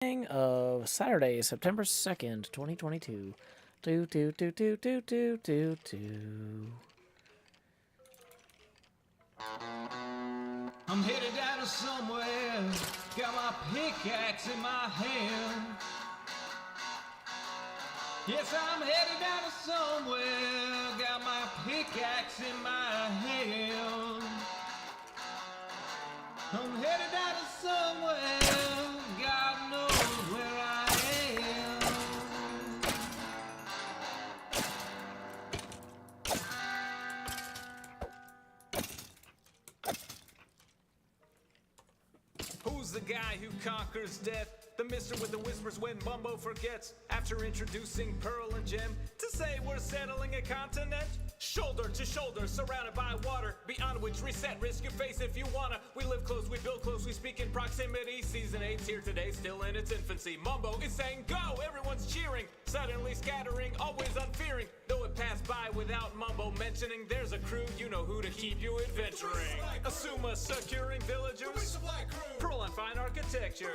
Of Saturday, September 2nd, 2022. Do. I'm headed out of somewhere, got my pickaxe in my hand. Yes, I'm headed out of somewhere, got my pickaxe in my hand. I'm headed out of somewhere, God knows where I am. Who's the guy who conquers death? The mister with the whispers when Mumbo forgets. After introducing Pearl and Gem to say we're settling a continent. Shoulder to shoulder, surrounded by water, beyond which reset, risk your face if you wanna. We live close, we build close, we speak in proximity. Season 8's here today, still in its infancy. Mumbo is saying go, everyone's cheering, suddenly scattering, always unfearing. Though it passed by without Mumbo mentioning, there's a crew, you know who to keep you adventuring. Asuma securing villagers, Pearl on fine architecture,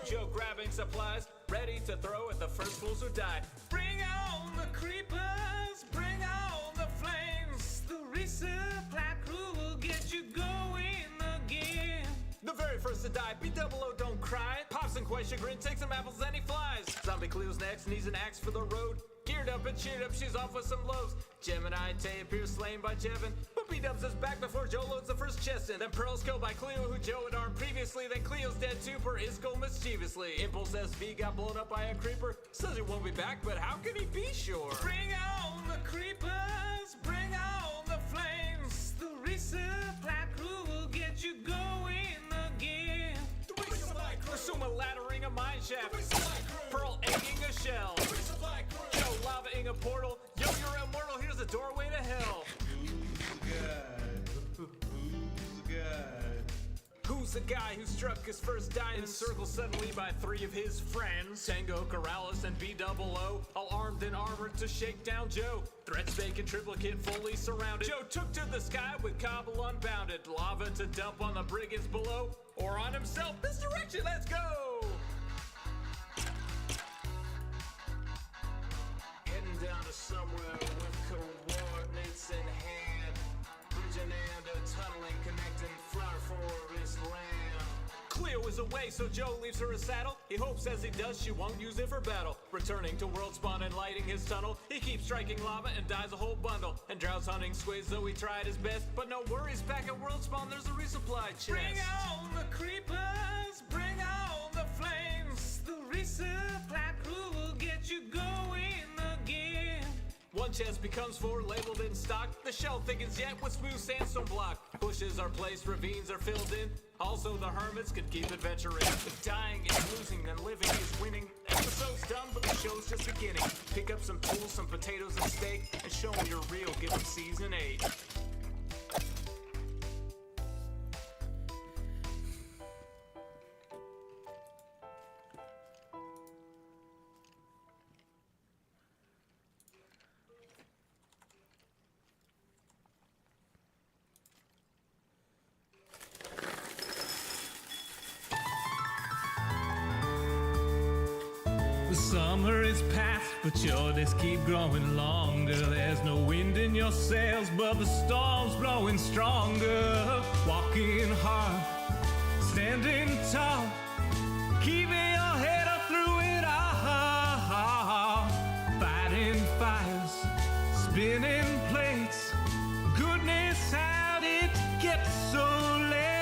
Joe grabbing supplies, ready to throw at the first fools who die. Bring on the creepers, bring on the flames. The resupply crew will get you going again. The very first to die, B-double-O, don't cry. Pops and quite chagrin, takes some apples and he flies. Zombie Cleo's next, needs an axe for the road. Geared up and cheered up, she's off with some lows. Gemini Tay appears slain by Jevin, but B-dubs is back before Joe loads the first chest in. Then Pearl's killed by Cleo, who Joe had armed previously. Then Cleo's dead too per Isco mischievously. Impulse SV got blown up by a creeper, says he won't be back, but how can he be sure? Bring on the creepers, bring on the flames. The resupply crew will get you going again. The resupply crew. Asuma laddering a mine shaft. The resupply crew. Pearl egging a shell. The resupply crew. Joe lavaing a portal. Yo, you're immortal, here's a doorway to hell. Who's the guy who struck his first diamond? Encircled suddenly by three of his friends. Tango, Corrales, and B-double-O, all armed and armored to shake down Joe. Threats bacon triplicate fully surrounded. Joe took to the sky with cobble unbounded. Lava to dump on the brigands below, or on himself. Misdirection, let's go! Heading down to somewhere with coordinates in hand. Bridging and tunneling, connecting flower forest land. Cleo is away, so Joe leaves her a saddle. He hopes as he does she won't use it for battle. Returning to world spawn and lighting his tunnel, he keeps striking lava and dies a whole bundle. And droughts hunting squids, though he tried his best. But no worries, back at world spawn there's a resupply chest. Bring on the creepers, bring on the flames. The resupply crew will get you going again. One chest becomes four, labeled in stock. The shell thickens yet with smooth sandstone block. Bushes are placed, ravines are filled in. Also the hermits can keep adventuring. If dying is losing, then living is winning. Episode's done, but the show's just beginning. Pick up some tools, some potatoes and steak, and show them you're real, give them season 8. The summer is past, but your days keep growing longer. There's no wind in your sails, but the storm's blowing stronger. Walking hard, standing tall, keeping your head up through it all. Fighting fires, spinning plates. Goodness, how did it get so late?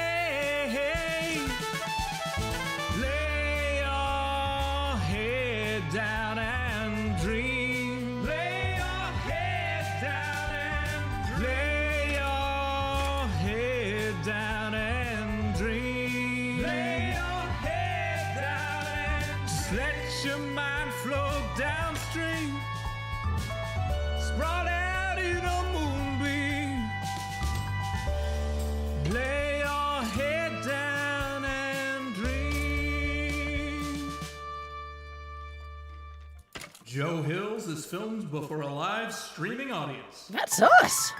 Lay your head down and dream. Lay your head down and lay your head down and dream. Lay your head down and just let your mind flow downstream. Sprawled out in a moonbeam. Lay your head down and dream. Joe Hills is filmed before a live streaming audience. That's us!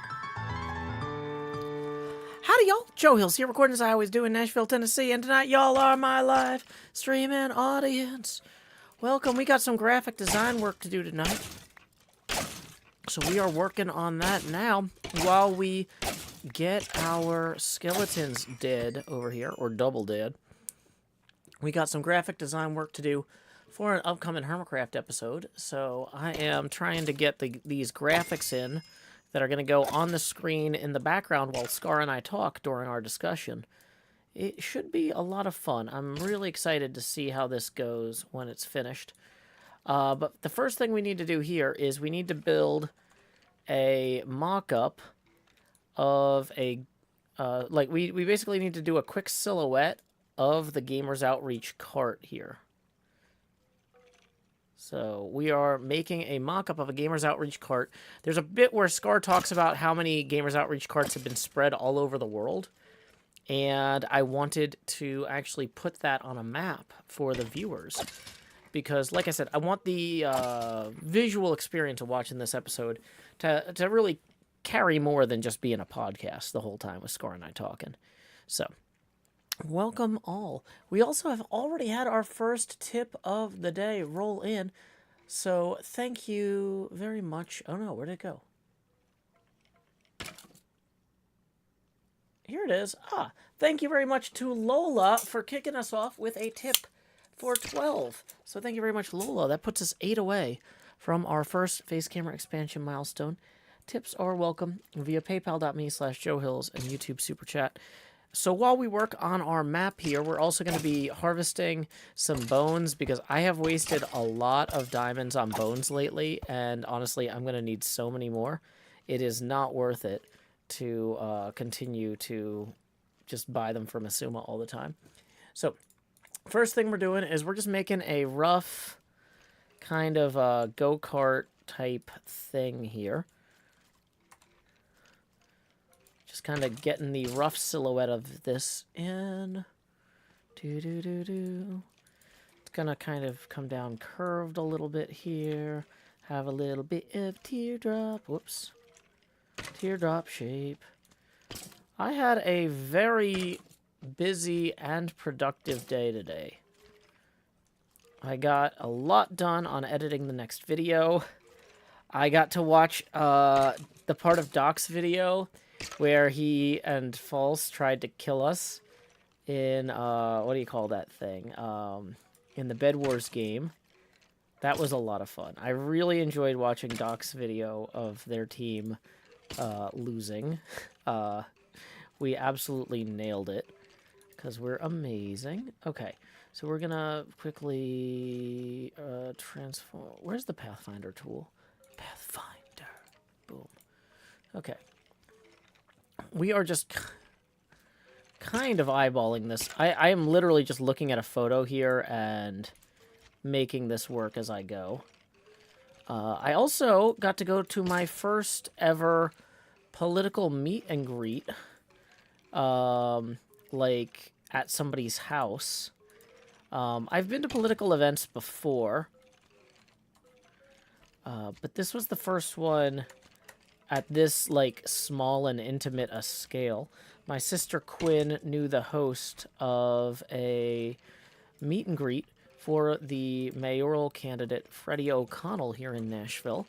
How Howdy, y'all. Joe Hills here, recording as I always do in Nashville, Tennessee, and tonight y'all are my live streaming audience. Welcome. We got some graphic design work to do tonight. So we are working on that now while we get our skeletons dead over here, or double dead. We got some graphic design work to do for an upcoming HermitCraft episode. So I am trying to get these graphics in that are going to go on the screen in the background while Scar and I talk during our discussion. It should be a lot of fun. I'm really excited to see how this goes when it's finished. But the first thing we need to do here is we need to build a mock-up of a... we basically need to do a quick silhouette of the Gamers Outreach cart here. So we are making a mock-up of a Gamers Outreach cart. There's a bit where Scar talks about how many Gamers Outreach carts have been spread all over the world. And I wanted to actually put that on a map for the viewers. Because, like I said, I want the visual experience of watching this episode to really carry more than just being a podcast the whole time with Scar and I talking. So, welcome all. We also have already had our first tip of the day roll in. So, thank you very much. Oh no, where'd it go? Here it is. Thank you very much to Lola for kicking us off with a tip for 12. So thank you very much, Lola. That puts us 8 away from our first face camera expansion milestone. Tips are welcome via paypal.me/JoeHills and YouTube Super Chat. So while we work on our map here, we're also going to be harvesting some bones because I have wasted a lot of diamonds on bones lately, and honestly, I'm going to need so many more. It is not worth it to continue to just buy them from Asuma all the time. So first thing we're doing is we're just making a rough kind of go-kart type thing here. Just kind of getting the rough silhouette of this in. It's going to kind of come down curved a little bit here. Have a little bit of teardrop. Whoops. Teardrop shape. I had a very busy and productive day today. I got a lot done on editing the next video. I got to watch the part of Doc's video where he and False tried to kill us in, what do you call that thing? In the Bed Wars game. That was a lot of fun. I really enjoyed watching Doc's video of their team losing. We absolutely nailed it because we're amazing. Okay, so we're gonna quickly transform. Where's the Pathfinder tool? Pathfinder. Boom. Okay. We are just kind of eyeballing this. I am literally just looking at a photo here and making this work as I go. I also got to go to my first ever political meet and greet, like at somebody's house. I've been to political events before, but this was the first one at this, like, small and intimate a scale. My sister Quinn knew the host of a meet and greet for the mayoral candidate Freddie O'Connell here in Nashville,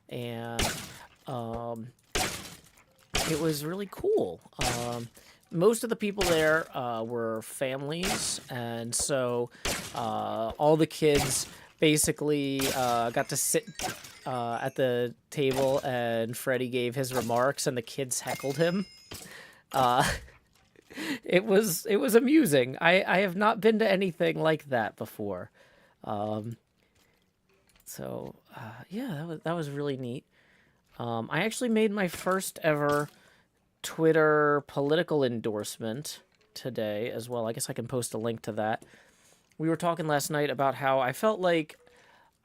and it was really cool. Most of the people there were families, and so all the kids basically got to sit at the table, and Freddie gave his remarks, and the kids heckled him. It was amusing. I have not been to anything like that before. Yeah, that was really neat. I actually made my first ever Twitter political endorsement today as well. I guess I can post a link to that. We were talking last night about how I feel like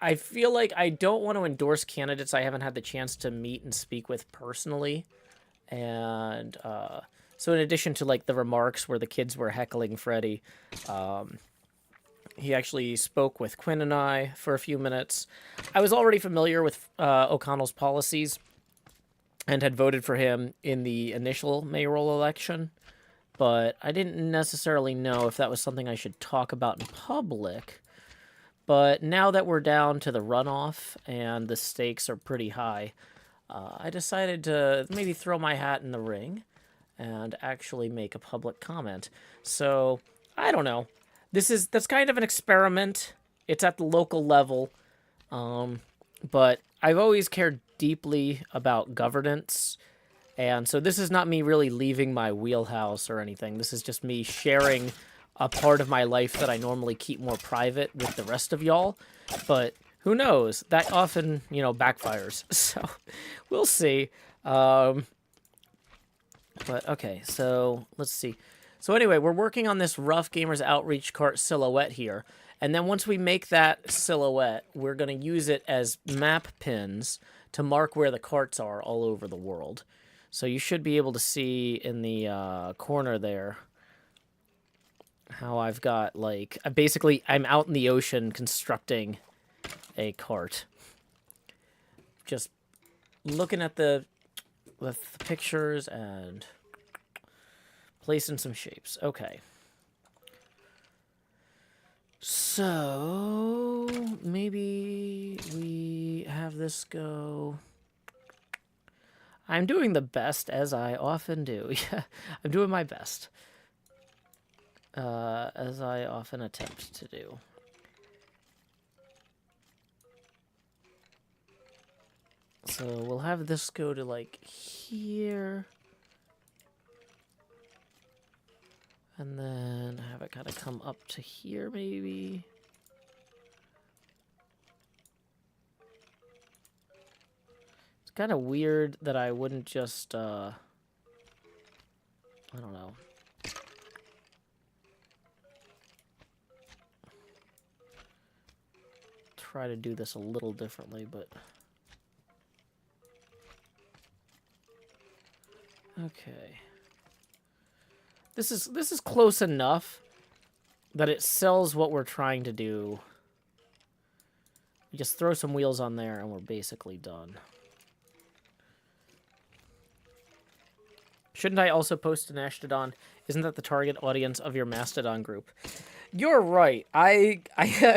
I don't want to endorse candidates I haven't had the chance to meet and speak with personally. And so in addition to, like, the remarks where the kids were heckling Freddie, he actually spoke with Quinn and I for a few minutes. I was already familiar with O'Connell's policies, and had voted for him in the initial mayoral election, but I didn't necessarily know if that was something I should talk about in public. But now that we're down to the runoff and the stakes are pretty high, I decided to maybe throw my hat in the ring and actually make a public comment. So, I don't know. That's kind of an experiment. It's at the local level. But I've always cared deeply about governance. And so this is not me really leaving my wheelhouse or anything. This is just me sharing a part of my life that I normally keep more private with the rest of y'all. But who knows? That often, backfires. So we'll see. But okay, so let's see. So anyway, we're working on this Rough Gamers Outreach cart silhouette here. And then once we make that silhouette, we're going to use it as map pins to mark where the carts are all over the world. So you should be able to see in the corner there how I've got, like, basically I'm out in the ocean constructing a cart. Just looking at the pictures and placing some shapes. Okay. So, maybe we have this go... I'm doing the best, as I often do. Yeah, I'm doing my best. As I often attempt to do. So, we'll have this go to, like, here. And then have it kind of come up to here, maybe. It's kind of weird that I wouldn't just, I don't know. Try to do this a little differently, but... Okay. This is close enough that it sells what we're trying to do. We just throw some wheels on there and we're basically done. Shouldn't I also post to Mastodon? Isn't that the target audience of your Mastodon group? You're right. I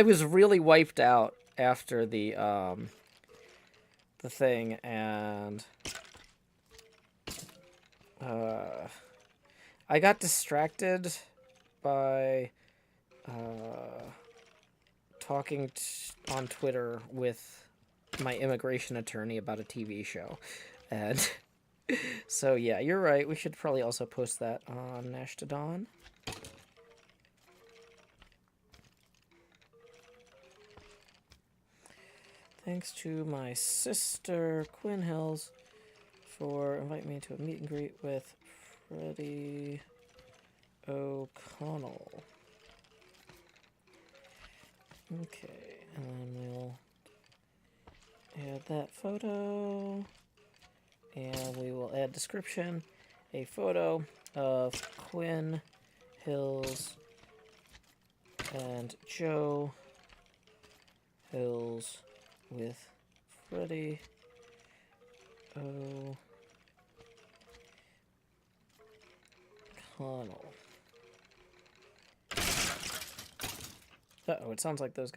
was really wiped out after the thing, and I got distracted by talking on Twitter with my immigration attorney about a TV show, and so yeah, you're right. We should probably also post that on Mastodon. Thanks to my sister, Quinn Hills, for inviting me to a meet and greet with Freddie O'Connell. Okay, and then we'll add that photo, and we will add description, a photo of Quinn Hills and Joe Hills with Freddie O'Connell. Uh-oh, it sounds like those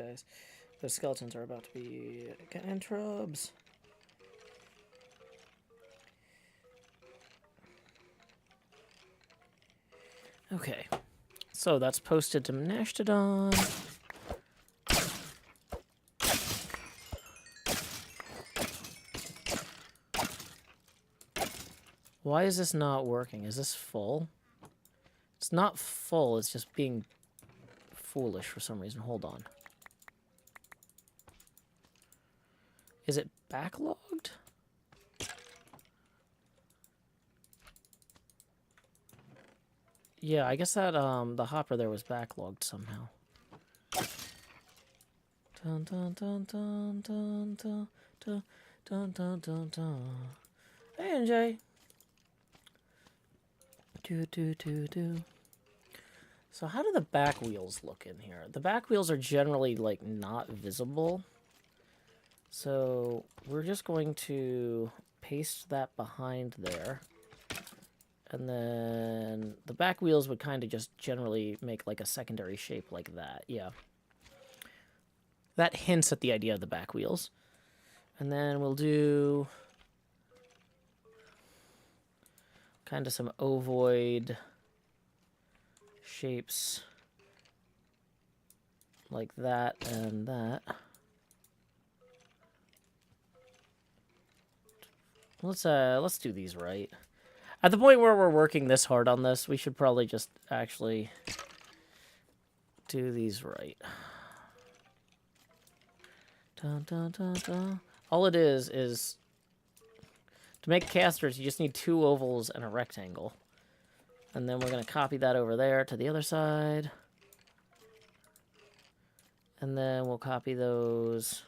skeletons are about to be getting trubs. Okay, so that's posted to Mastodon. Why is this not working? Is this full? It's not full, it's just being foolish for some reason. Hold on. Is it backlogged? Yeah, I guess that the hopper there was backlogged somehow. Dun dun dun dun dun dun dun dun dun dun dun. Hey NJ. Do. So how do the back wheels look in here? The back wheels are generally, like, not visible. So we're just going to paste that behind there. And then the back wheels would kind of just generally make like a secondary shape like that. Yeah. That hints at the idea of the back wheels. And then we'll do kind of some ovoid shapes like that and that. Let's do these right. At the point where we're working this hard on this, we should probably just actually do these right. Dun, dun, dun, dun. All it is to make casters, you just need 2 ovals and a rectangle. And then we're going to copy that over there to the other side. And then we'll copy those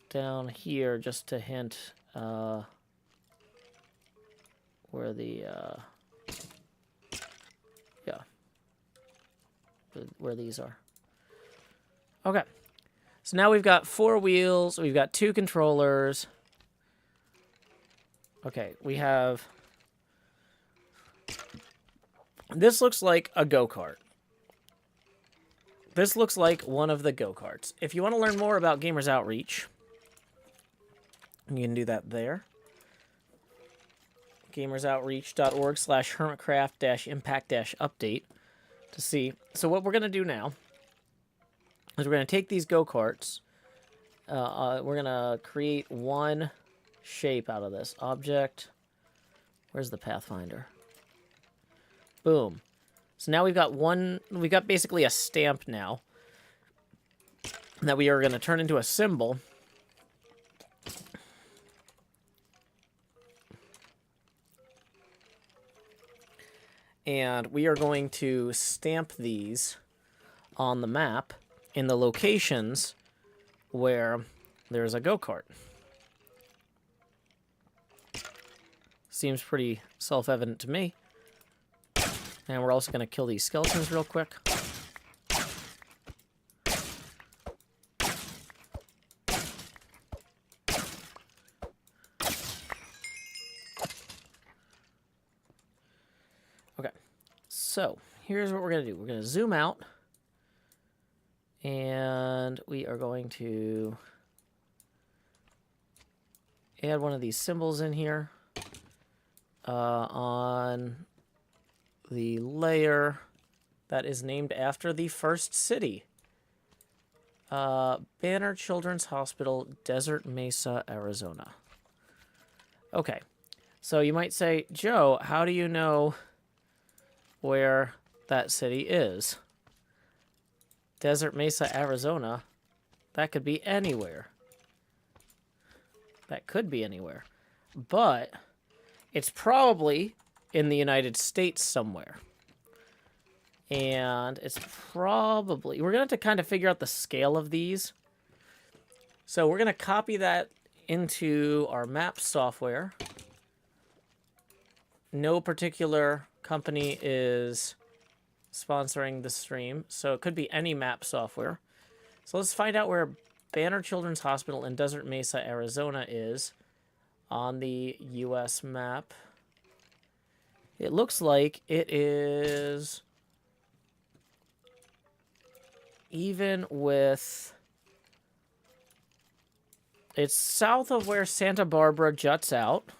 down here just to hint where the where these are. Okay, so now we've got 4 wheels, we've got 2 controllers. Okay, we have, this looks like a go-kart. This looks like one of the go-karts. If you want to learn more about Gamers Outreach, you can do that there. gamersoutreach.org/hermitcraft-impact-update to see. So what we're going to do now is we're going to take these go-karts. We're going to create one shape out of this. Object. Where's the Pathfinder? Boom. So now we've got basically a stamp now that we are going to turn into a symbol. And we are going to stamp these on the map in the locations where there's a go-kart. Seems pretty self-evident to me. And we're also going to kill these skeletons real quick. Okay, so here's what we're going to do. We're going to zoom out. And we are going to add one of these symbols in here on the layer that is named after the first city. Banner Children's Hospital, Desert Mesa, Arizona. Okay, so you might say, Joe, how do you know where that city is? Desert Mesa, Arizona, that could be anywhere. That could be anywhere. But it's probably in the United States somewhere. And it's probably, we're going to have to kind of figure out the scale of these. So we're going to copy that into our map software. No particular company is sponsoring the stream, so it could be any map software. So let's find out where Banner Children's Hospital in Desert Mesa, Arizona is on the US map. It looks like it is even with, it's south of where Santa Barbara juts out,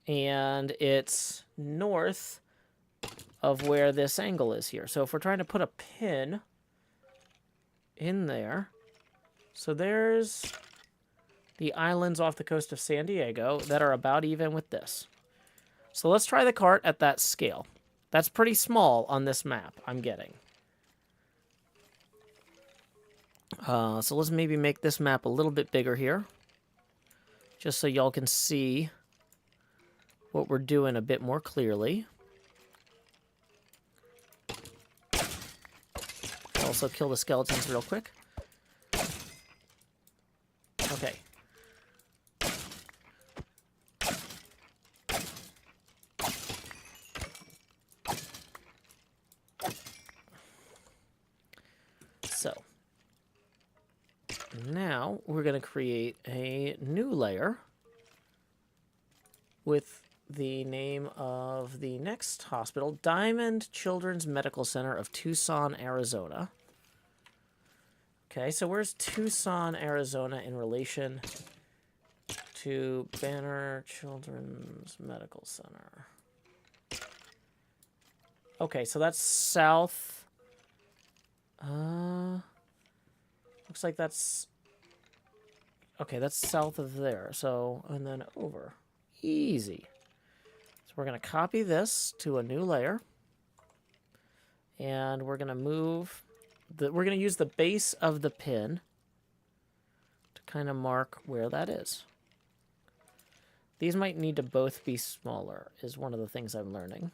and it's north of where this angle is here. So if we're trying to put a pin in there, so there's the islands off the coast of San Diego that are about even with this. So let's try the cart at that scale. That's pretty small on this map, I'm getting. So let's maybe make this map a little bit bigger here, just so y'all can see what we're doing a bit more clearly. Also kill the skeletons real quick. Okay. So Now we're going to create a new layer with the name of the next hospital, Diamond Children's Medical Center of Tucson, Arizona. Okay, so where's Tucson, Arizona in relation to Banner Children's Medical Center? Okay, so that's south. Looks like that's... Okay, that's south of there. So, and then over. Easy. So we're going to copy this to a new layer. And we're going to move... we're going to use the base of the pin to kind of mark where that is. These might need to both be smaller, is one of the things I'm learning.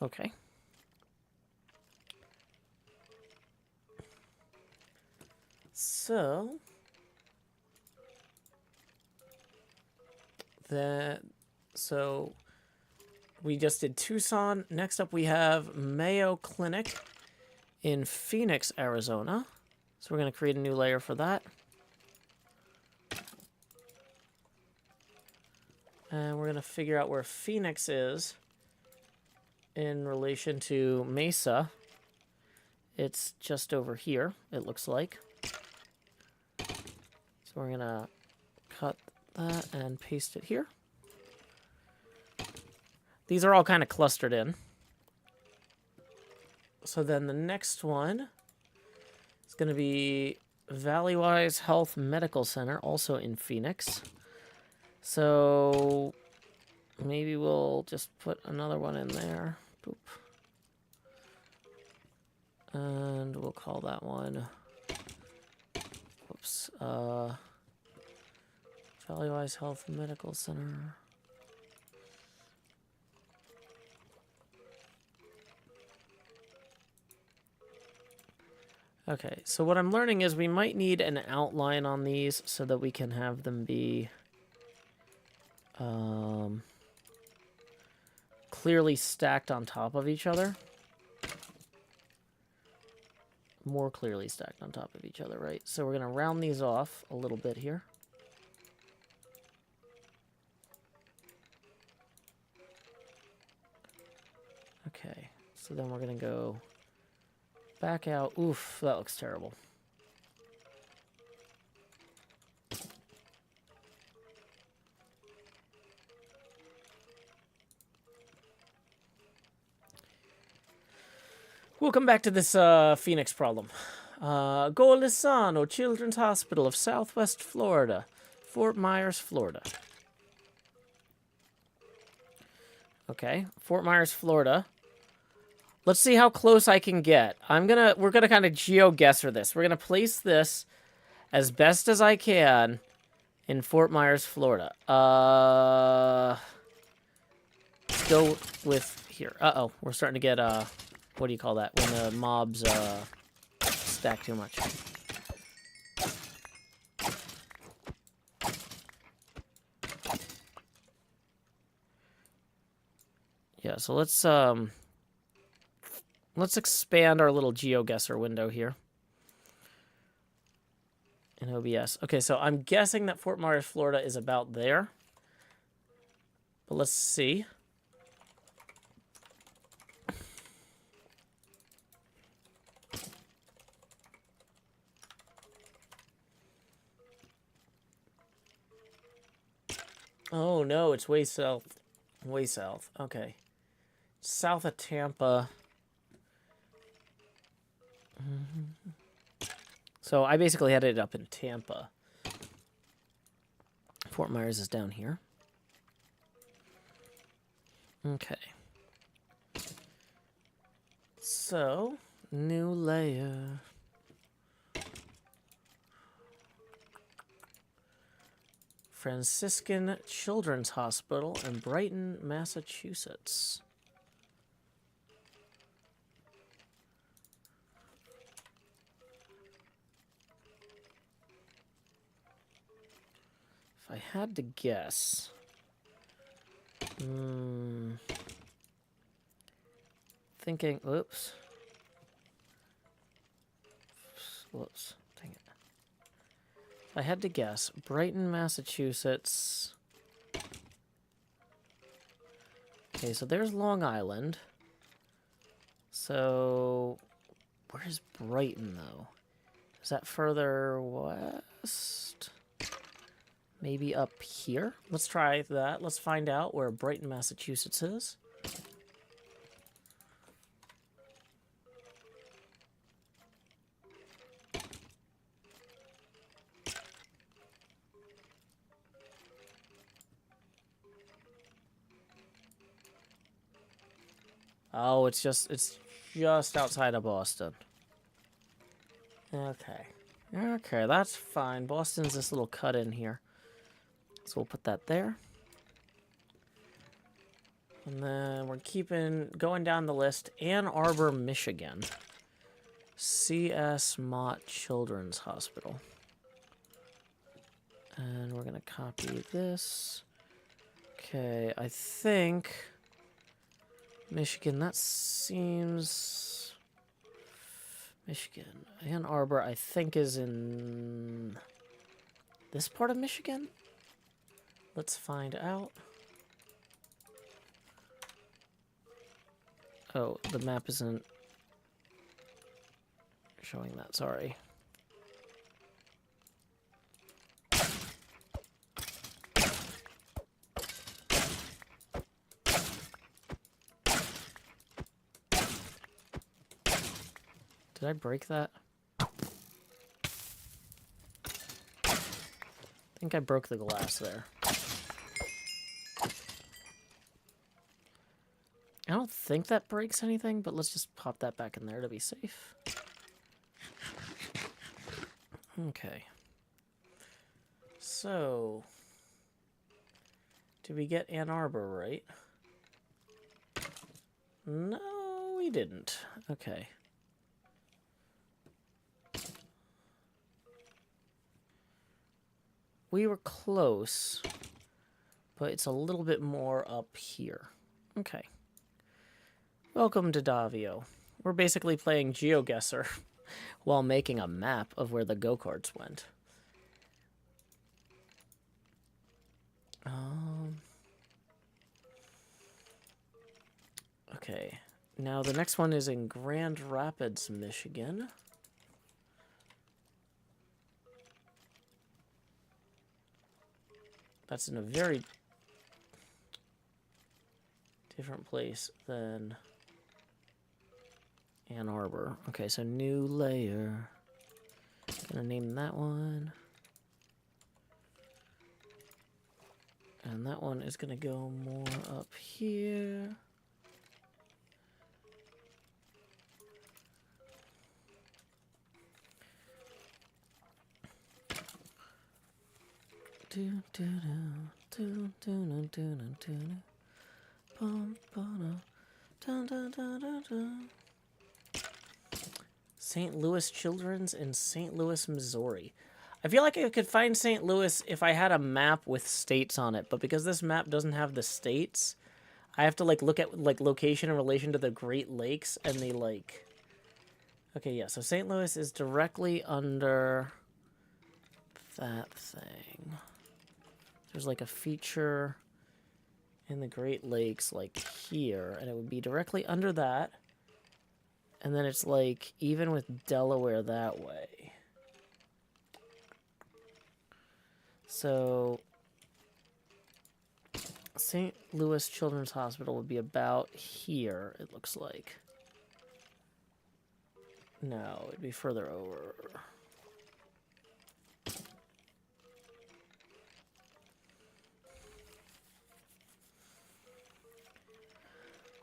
Okay. So we just did Tucson. Next up we have Mayo Clinic in Phoenix, Arizona. So we're going to create a new layer for that. And we're going to figure out where Phoenix is in relation to Mesa. It's just over here, it looks like. So we're going to cut that and paste it here. These are all kind of clustered in. So then the next one is going to be Valleywise Health Medical Center, also in Phoenix. So maybe we'll just put another one in there. Boop. And we'll call that one... Whoops. Valleywise Health Medical Center. Okay, so what I'm learning is we might need an outline on these so that we can have them be clearly stacked on top of each other. More clearly stacked on top of each other, right? So we're going to round these off a little bit here. Okay, so then we're going to go back out. Oof, that looks terrible. We'll come back to this Phoenix problem. Golisano Children's Hospital of Southwest Florida, Fort Myers, Florida. Okay, Fort Myers, Florida. Let's see how close I can get. We're gonna kind of geo-guesser this. We're gonna place this as best as I can in Fort Myers, Florida. Go with here. Uh-oh, we're starting to get what do you call that? When the mobs stack too much. Yeah, so let's expand our little GeoGuessr window here in OBS. Okay, so I'm guessing that Fort Myers, Florida is about there. But let's see. Oh no, it's way south. Way south. Okay. South of Tampa. So I basically had it up in Tampa. Fort Myers is down here. Okay. So, new layer. Franciscan Children's Hospital in Brighton, Massachusetts. If I had to guess, thinking, oops. Whoops. Dang it. If I had to guess, Brighton, Massachusetts. Okay, so there's Long Island. So, where's Brighton, though? Is that further west? Maybe up here? Let's try that. Let's find out where Brighton, Massachusetts is. Oh, it's just outside of Boston. Okay. Okay, that's fine. Boston's this little cut in here. So we'll put that there. And then we're going down the list. Ann Arbor, Michigan. C.S. Mott Children's Hospital. And we're going to copy this. Okay, I think... Michigan, that seems... Michigan. Ann Arbor, I think, is in... this part of Michigan? Let's find out. Oh, the map isn't showing that, sorry. Did I break that? I think I broke the glass there. I don't think that breaks anything, but let's just pop that back in there to be safe. Okay. So, did we get Ann Arbor right? No, we didn't. Okay. We were close, but it's a little bit more up here. Okay. Welcome to Davio. We're basically playing GeoGuessr while making a map of where the go-karts went. Okay. Now the next one is in Grand Rapids, Michigan. That's in a very different place than Ann Arbor. Okay, so new layer. Gonna name that one. And that one is gonna go more up here. St. Louis Children's in St. Louis, Missouri. I feel like I could find St. Louis if I had a map with states on it, but because this map doesn't have the states, I have to like look at like location in relation to the Great Lakes and the like. Okay, yeah, so St. Louis is directly under that thing. There's like a feature in the Great Lakes like here, and it would be directly under that. And then it's like even with Delaware that way. So St. Louis Children's Hospital would be about here, it looks like. No, it'd be further over.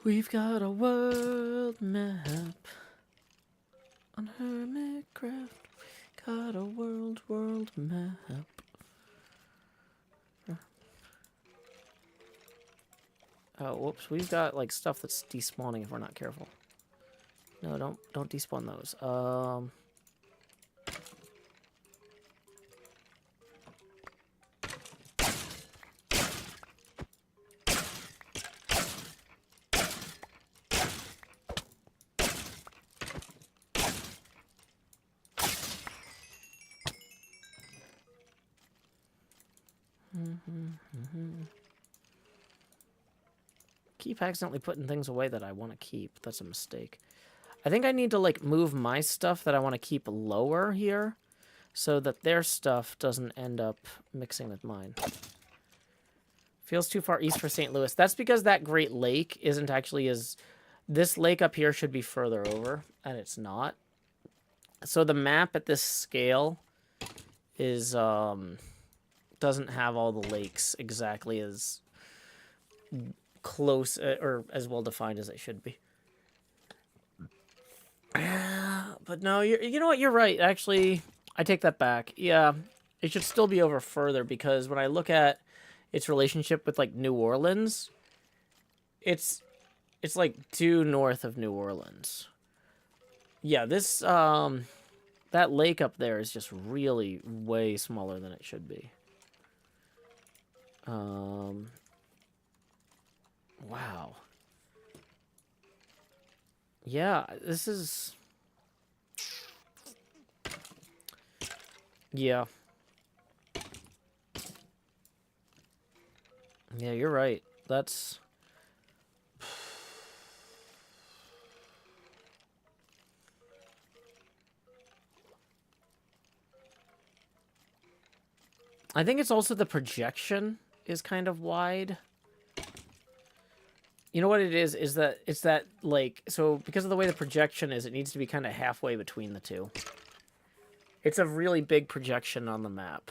We've got a world map on HermitCraft. Got a world map. Oh, whoops. We've got like stuff that's despawning if we're not careful. No, don't despawn those. Keep accidentally putting things away that I want to keep. That's a mistake. I think I need to, like, move my stuff that I want to keep lower here so that their stuff doesn't end up mixing with mine. Feels too far east for St. Louis. That's because that Great Lake isn't actually as... This lake up here should be further over, and it's not. So the map at this scale is, doesn't have all the lakes exactly as close or as well defined as they should be. But no, you know what? You're right. Actually, I take that back. Yeah, it should still be over further because when I look at its relationship with, like, New Orleans, it's like due north of New Orleans. Yeah, this, that lake up there is just really way smaller than it should be. Wow. Yeah, this is... Yeah. Yeah, you're right. That's... I think it's also the projection is kind of wide. You know what it is that it's that, like, so because of the way the projection is, it needs to be kind of halfway between the two. It's a really big projection on the map.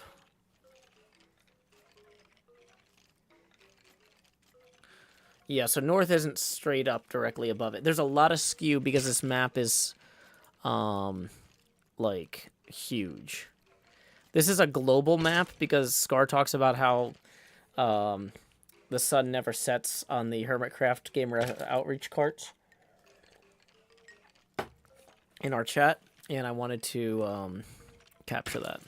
Yeah, so north isn't straight up directly above it. There's a lot of skew because this map is, like, huge. This is a global map because Scar talks about how the sun never sets on the HermitCraft gamer outreach carts in our chat, and I wanted to capture that.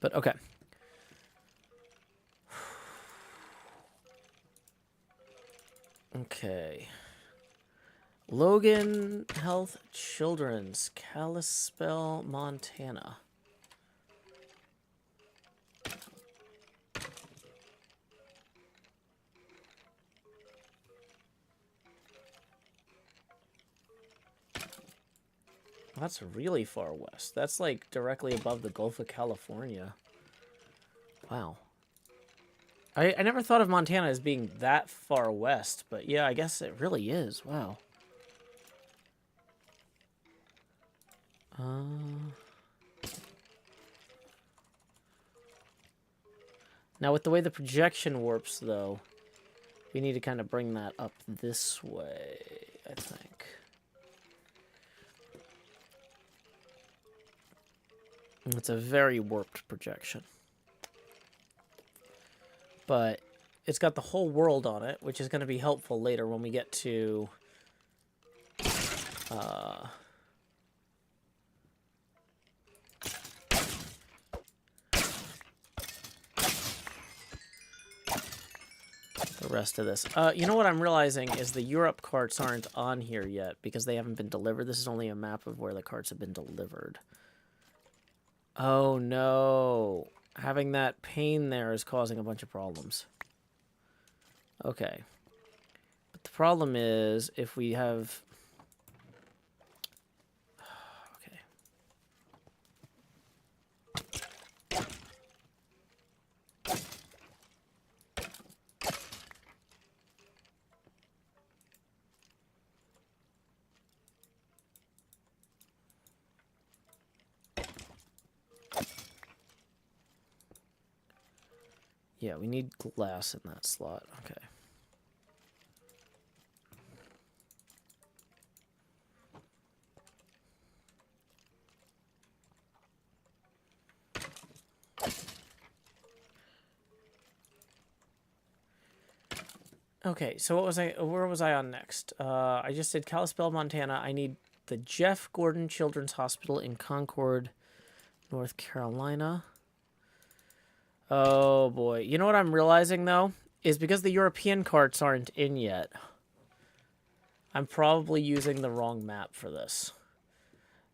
But okay. Okay. Logan Health Children's, Kalispell, Montana. That's really far west. That's like directly above the Gulf of California. Wow. I never thought of Montana as being that far west, but yeah, I guess it really is. Wow. Now, with the way the projection warps, though, we need to kind of bring that up this way, I think. It's a very warped projection. But it's got the whole world on it, which is going to be helpful later when we get to... the rest of this. You know what I'm realizing is the Europe carts aren't on here yet because they haven't been delivered. This is only a map of where the carts have been delivered. Oh no. Having that pane there is causing a bunch of problems. Okay. But the problem is if we have... Okay. Yeah, we need glass in that slot. Okay. Okay, so what was where was I on next? I just said Kalispell, Montana. I need the Jeff Gordon Children's Hospital in Concord, North Carolina. Oh boy. You know what I'm realizing though? Is because the European carts aren't in yet. I'm probably using the wrong map for this.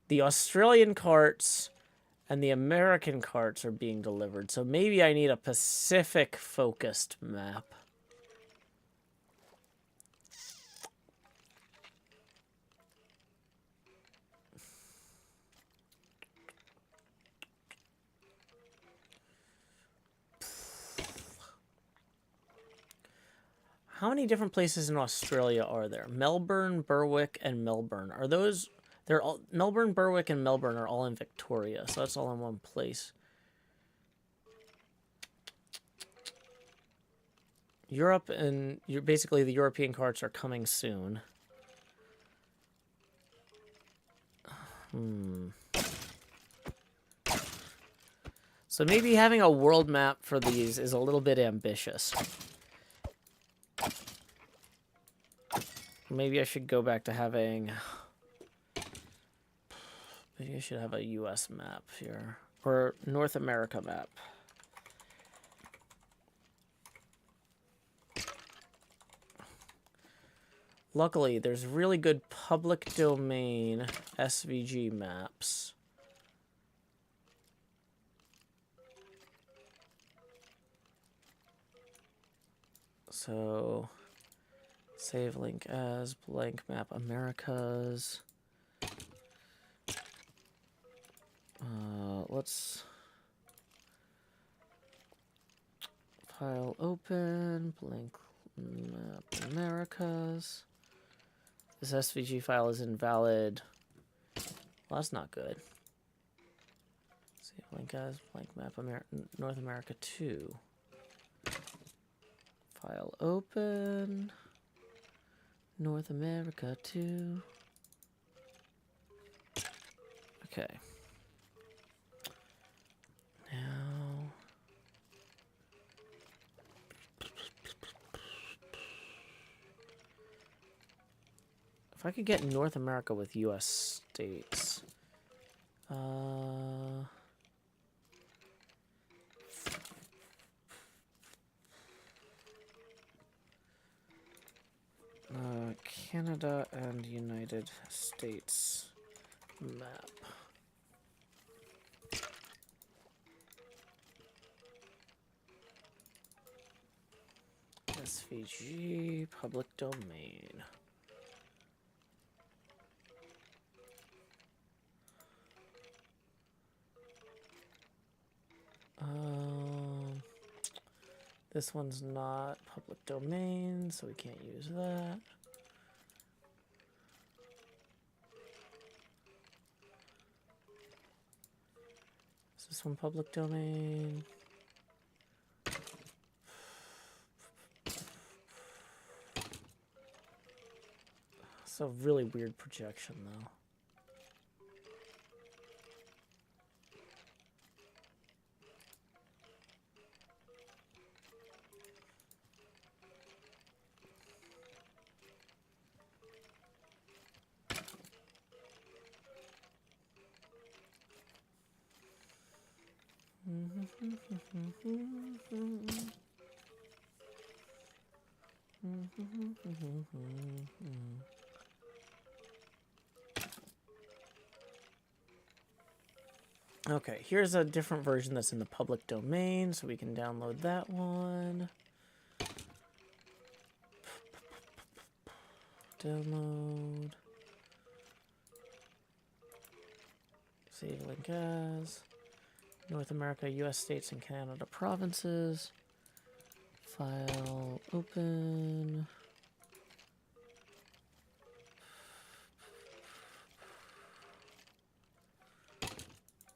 The Australian carts And the American carts are being delivered. So maybe I need a Pacific-focused map. How many different places in Australia are there? Melbourne, Berwick, and Melbourne. Are those... They're all... Melbourne, Berwick, and Melbourne are all in Victoria. So that's all in one place. Europe and... Basically, the European carts are coming soon. So maybe having a world map for these is a little bit ambitious. Maybe I should go back to having... Maybe I should have a US map here. Or North America map. Luckily, there's really good public domain SVG maps. So... Save link as blank map Americas. Let's file open blank map Americas. This SVG file is invalid. Well, that's not good. Save link as blank map North America 2. File open. North America 2. Okay. Now... If I could get North America with US states. Canada and United States map. SVG public domain. This one's not public domain, so we can't use that. Is this one public domain? It's a really weird projection, though. Okay, here's a different version that's in the public domain, so we can download that one. Download. Save link as. North America, US states, and Canada provinces. File open.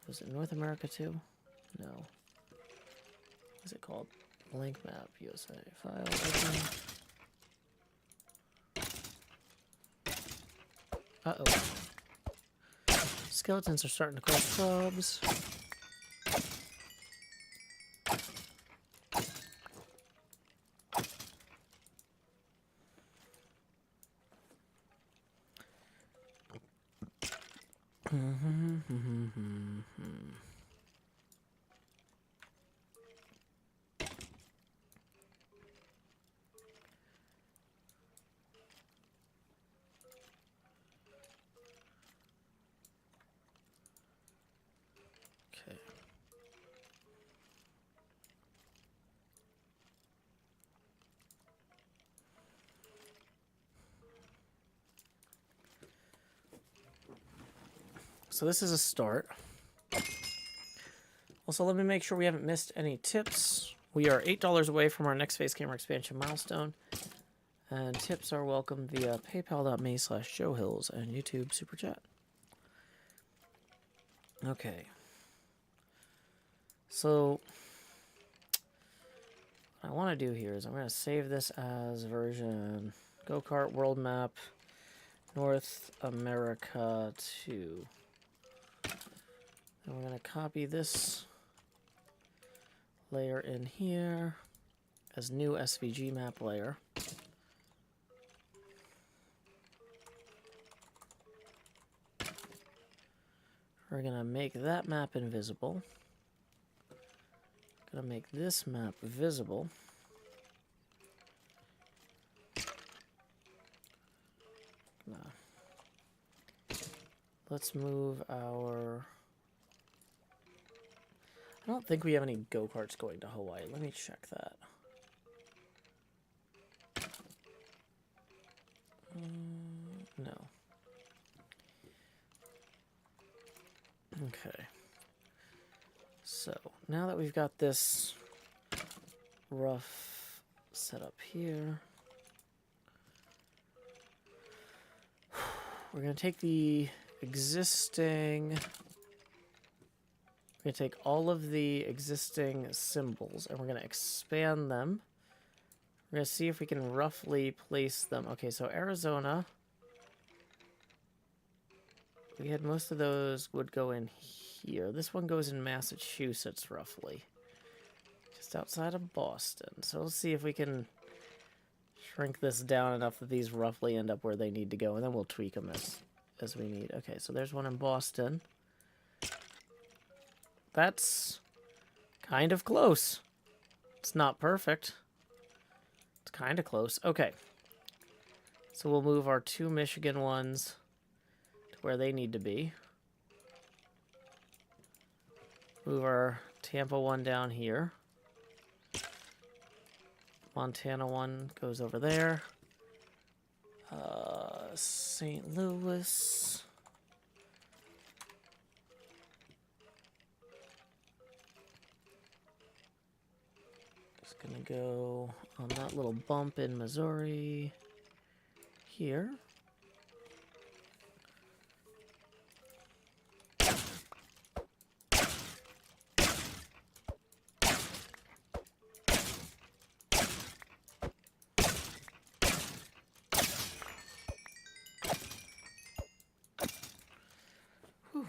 Was it North America too? No. What's it called? Blank map, USA. File open. Uh-oh. Skeletons are starting to cause clubs. so this is a start. Also, let me make sure we haven't missed any tips. We are $8 away from our next face camera expansion milestone. And tips are welcome via paypal.me/JoeHills and YouTube Super Chat. Okay. So, what I want to do here is I'm going to save this as version go-kart world map North America 2. And we're going to copy this layer in here as new SVG map layer. We're going to make that map invisible. Going to make this map visible. Let's move our... I don't think we have any go-karts going to Hawaii. Let me check that. No. Okay. So, now that we've got this rough setup here, we're going to take the existing... We're going to take all of the existing symbols and we're going to expand them. We're going to see if we can roughly place them. Okay, so Arizona. We had most of those would go in here. This one goes in Massachusetts, roughly. Just outside of Boston. So let's see if we can shrink this down enough that these roughly end up where they need to go. And then we'll tweak them as we need. Okay, so there's one in Boston. That's kind of close. It's not perfect. It's kind of close. Okay. So we'll move our 2 Michigan ones to where they need to be. Move our Tampa one down here. Montana one goes over there. St. Louis... Gonna go on that little bump in Missouri here. Whew.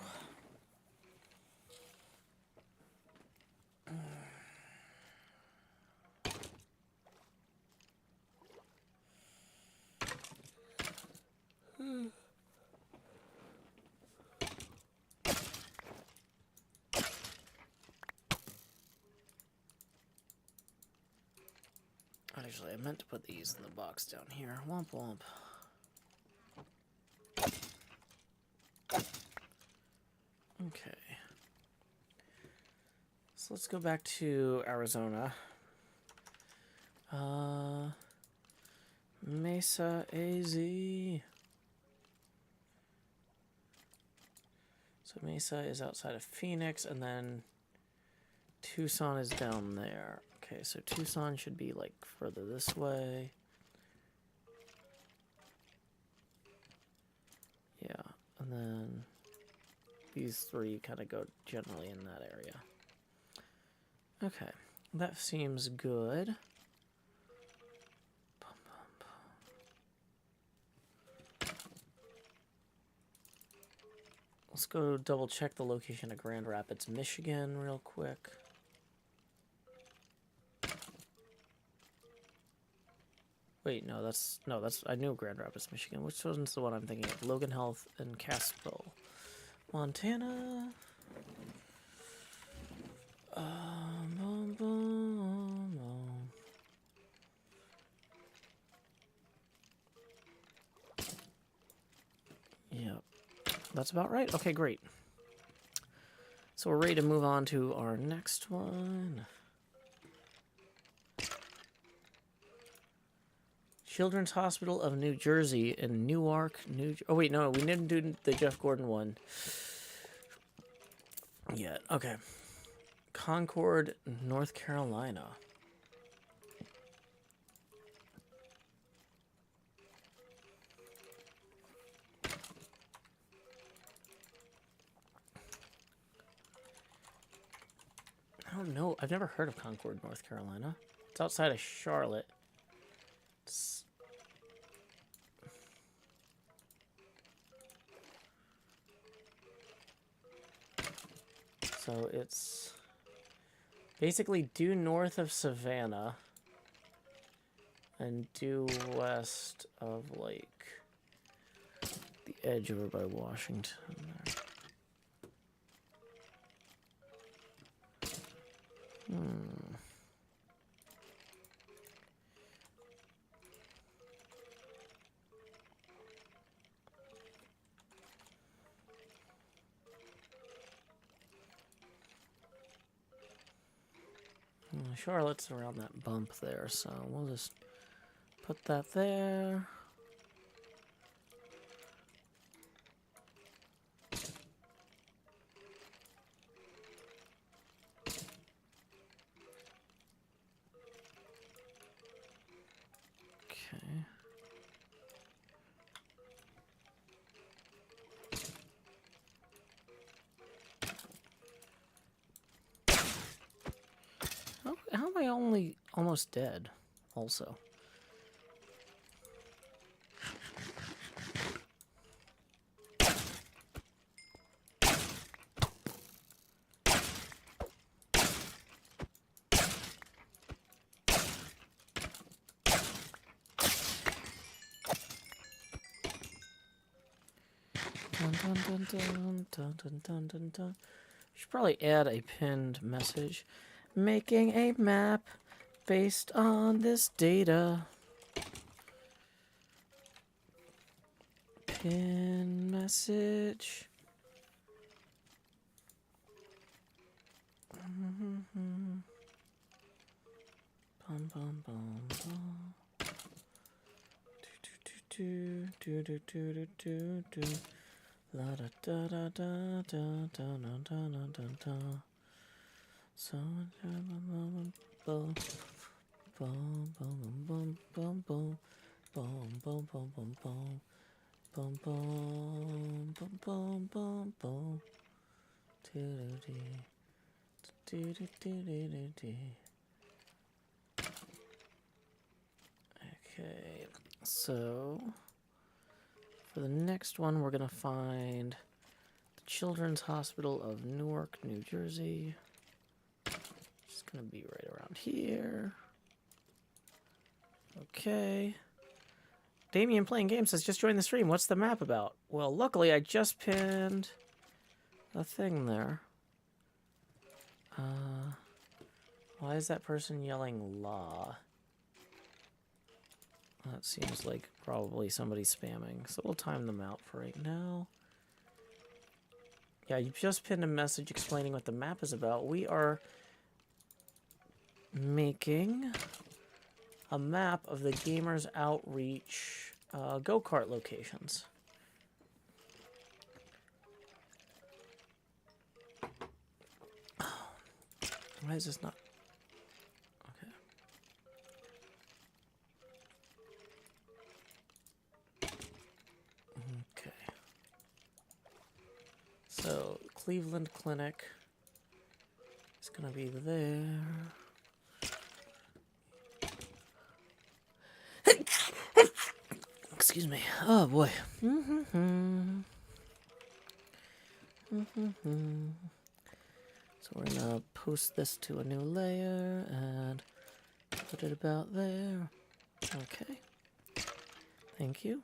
Actually, I meant to put these in the box down here. Womp womp. Okay. So let's go back to Arizona. Mesa AZ. So Mesa is outside of Phoenix, and then Tucson is down there. Okay, so Tucson should be like further this way. Yeah, and then these 3 kind of go generally in that area. Okay, that seems good. Let's go double check the location of Grand Rapids, Michigan real quick. Wait, no, that's I knew Grand Rapids, Michigan. Which one's the one I'm thinking of? Logan Health and Caspel, Montana. Boom, boom, boom. Yep, that's about right. Okay, great. So we're ready to move on to our next one. Children's Hospital of New Jersey in Newark, New... Oh, wait, no, we didn't do the Jeff Gordon one. yet. Okay. Concord, North Carolina. I don't know. I've never heard of Concord, North Carolina. It's outside of Charlotte. So it's basically due north of Savannah and due west of, like, the edge over by Washington there. Charlotte's around that bump there, so we'll just put that there. Okay. How am I only almost dead, also? Dun, dun, dun, dun, dun, dun, dun, dun, dun. Should probably add a pinned message. Making a map based on this data. Pin message. Bum, bum, bum, bum. Do, do, do, do, do, do, do. La da da da da da da da da da da. So bum bum bum bum bum bum bum bum bum bum bum bum bum bum bum bum bum bum. Okay, so for the next one, we're gonna find the Children's Hospital of Newark, New Jersey. It's gonna be right around here. Okay. Damien playing games says, just joined the stream. What's the map about? Well, luckily I just pinned a thing there. Why is that person yelling "la"? That seems like probably somebody spamming. So we'll time them out for right now. Yeah, you just pinned a message explaining what the map is about. We are making a map of the Gamers Outreach go-kart locations. Why is this not? Okay. So, Cleveland Clinic is going to be there. Excuse me. Oh, boy. So we're going to post this to a new layer and put it about there. Okay. Thank you.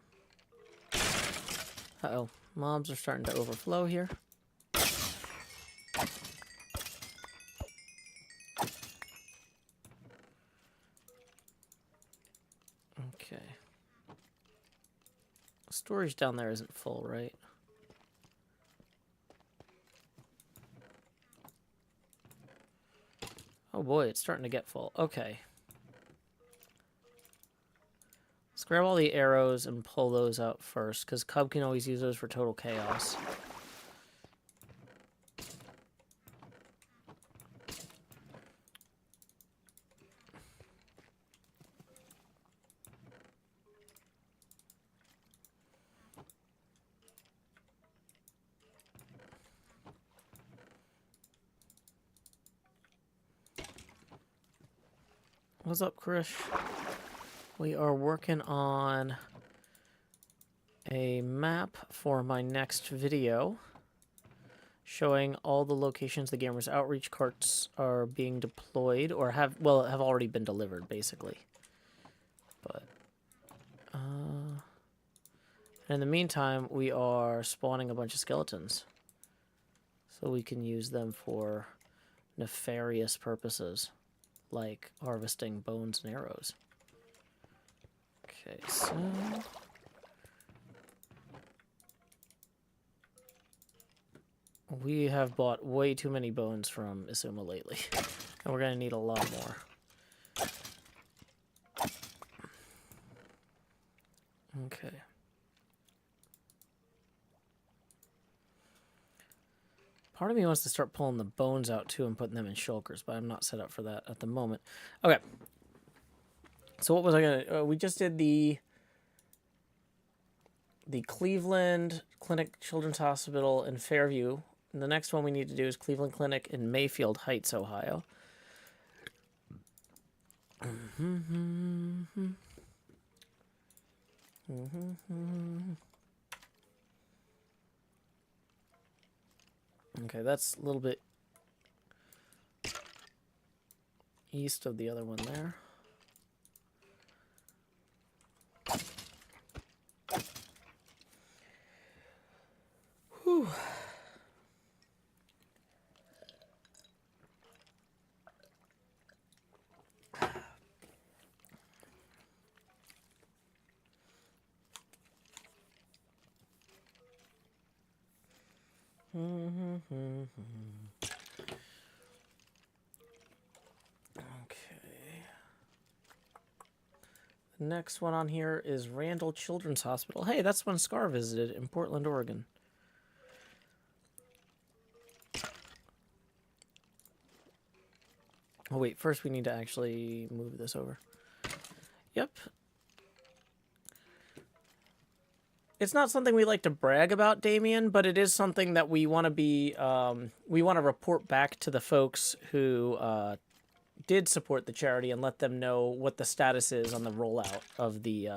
Uh-oh. Mobs are starting to overflow here. Okay. Storage down there isn't full, right? Oh boy, it's starting to get full. Okay. Let's grab all the arrows and pull those out first, because Cub can always use those for total chaos. What's up, Krish? We are working on a map for my next video showing all the locations the Gamers Outreach carts are being deployed or have already been delivered, basically. But in the meantime, we are spawning a bunch of skeletons so we can use them for nefarious purposes like harvesting bones and arrows. Okay, so we have bought way too many bones from Isuma lately, and we're going to need a lot more. Okay. Part of me wants to start pulling the bones out too and putting them in shulkers, but I'm not set up for that at the moment. Okay. So what was I going to... we just did the Cleveland Clinic Children's Hospital in Fairview. And the next one we need to do is Cleveland Clinic in Mayfield Heights, Ohio. Okay, that's a little bit east of the other one there. Whew. Okay. The next one on here is Randall Children's Hospital. Hey, that's one Scar visited in Portland, Oregon. Oh wait, first we need to actually move this over. Yep. It's not something we like to brag about, Damien, but it is something that we want to be, we want to report back to the folks who did support the charity and let them know what the status is on the rollout of the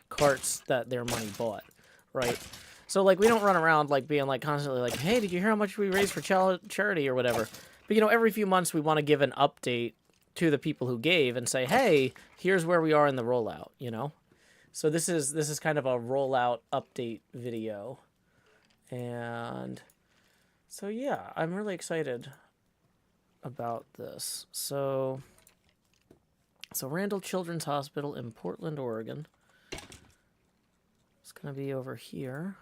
carts that their money bought, right? So, like, we don't run around, like, being, like, constantly like, hey, did you hear how much we raised for charity or whatever? But, you know, every few months we want to give an update to the people who gave and say, hey, here's where we are in the rollout, you know? So this is kind of a rollout update video. And so yeah, I'm really excited about this. So Randall Children's Hospital in Portland, Oregon. It's going to be over here.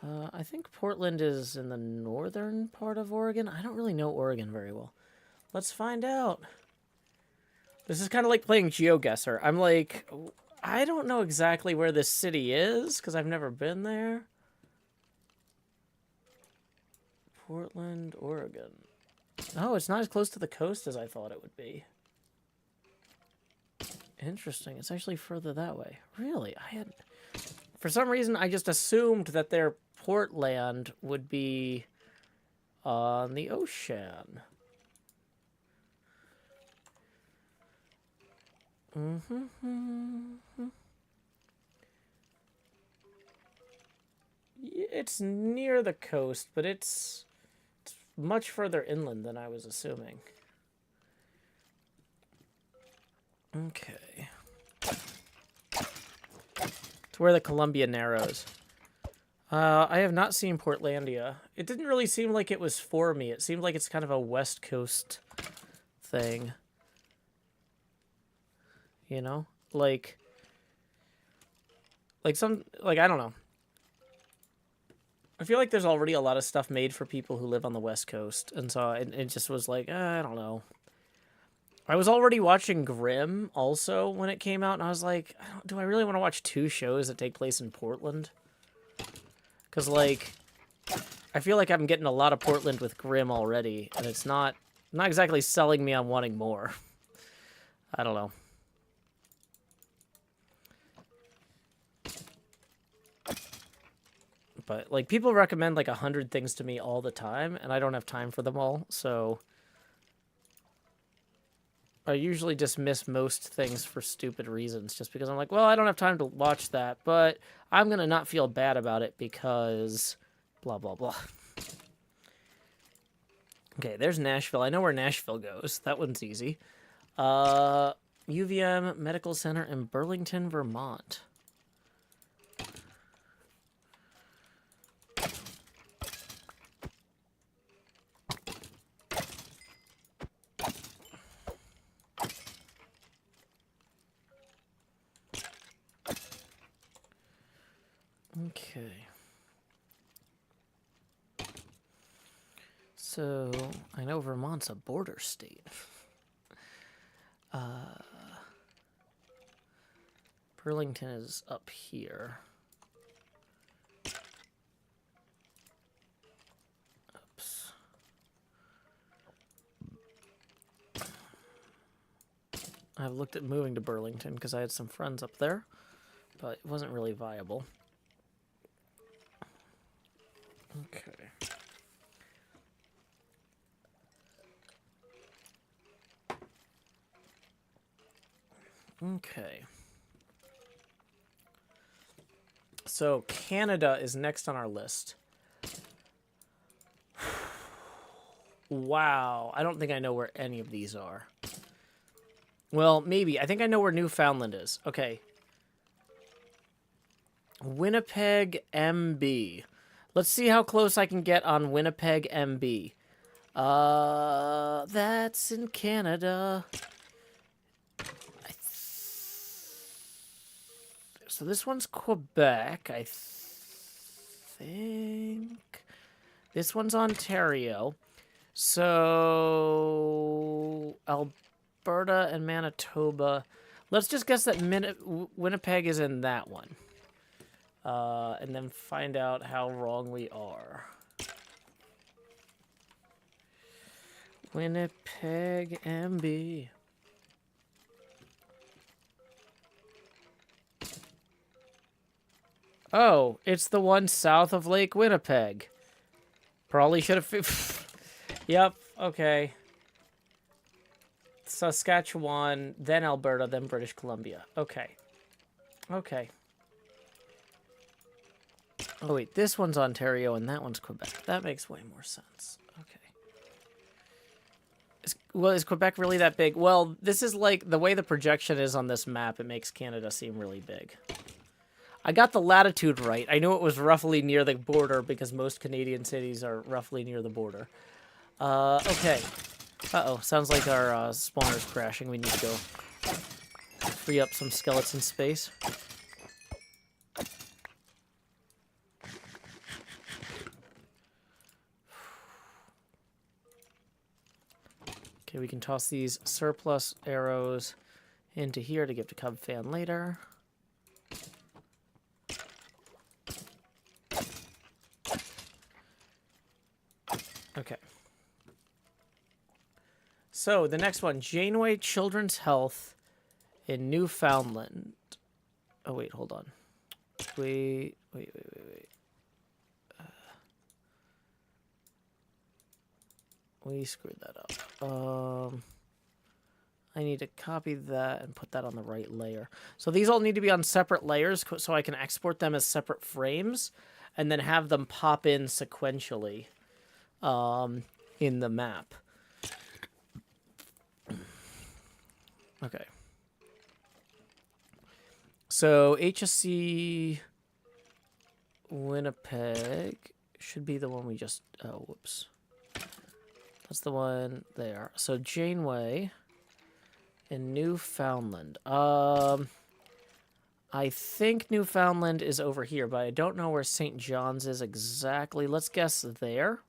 I think Portland is in the northern part of Oregon. I don't really know Oregon very well. Let's find out. This is kind of like playing GeoGuessr. I'm like, I don't know exactly where this city is because I've never been there. Portland, Oregon. Oh, it's not as close to the coast as I thought it would be. Interesting. It's actually further that way. Really? For some reason, I just assumed that their Portland would be on the ocean. It's near the coast, but it's much further inland than I was assuming. Okay. To where the Columbia narrows. I have not seen Portlandia. It didn't really seem like it was for me. It seemed like it's kind of a West Coast thing. You know? Like I don't know. I feel like there's already a lot of stuff made for people who live on the West Coast. And so it just was like, I don't know. I was already watching Grimm also when it came out. And I was like, do I really want to watch two shows that take place in Portland? Because, like, I feel like I'm getting a lot of Portland with Grimm already. And it's not exactly selling me on wanting more. I don't know. But, like, people recommend, like, 100 things to me all the time, and I don't have time for them all, so... I usually dismiss most things for stupid reasons, just because I'm like, well, I don't have time to watch that, but I'm going to not feel bad about it because blah, blah, blah. Okay, there's Nashville. I know where Nashville goes. That one's easy. UVM Medical Center in Burlington, Vermont. Okay. So, I know Vermont's a border state. Burlington is up here. Oops. I've looked at moving to Burlington because I had some friends up there, but it wasn't really viable. Okay. Okay. So Canada is next on our list. Wow. I don't think I know where any of these are. Well, maybe. I think I know where Newfoundland is. Okay. Winnipeg, MB. Let's see how close I can get on Winnipeg, MB. That's in Canada. So this one's Quebec, I think. This one's Ontario. So Alberta and Manitoba. Let's just guess that Winnipeg is in that one. And then find out how wrong we are. Winnipeg, MB. Oh, it's the one south of Lake Winnipeg. Probably should have... Yep, okay. Saskatchewan, then Alberta, then British Columbia. Okay. Okay. Oh, wait, this one's Ontario and that one's Quebec. That makes way more sense. Okay. Is Quebec really that big? Well, this is like... The way the projection is on this map, it makes Canada seem really big. I got the latitude right. I knew it was roughly near the border because most Canadian cities are roughly near the border. Okay. Uh-oh. Sounds like our spawner's crashing. We need to go free up some skeleton space. Okay, we can toss these surplus arrows into here to give to Cub Fan later. Okay. So, the next one. Janeway Children's Health in Newfoundland. Oh, wait, hold on. Wait. We screwed that up. I need to copy that and put that on the right layer. So these all need to be on separate layers so I can export them as separate frames and then have them pop in sequentially. In the map. Okay. So HSC Winnipeg should be the one we just... Oh, whoops. That's the one there. So Janeway in Newfoundland. I think Newfoundland is over here, but I don't know where St. John's is exactly. Let's guess there.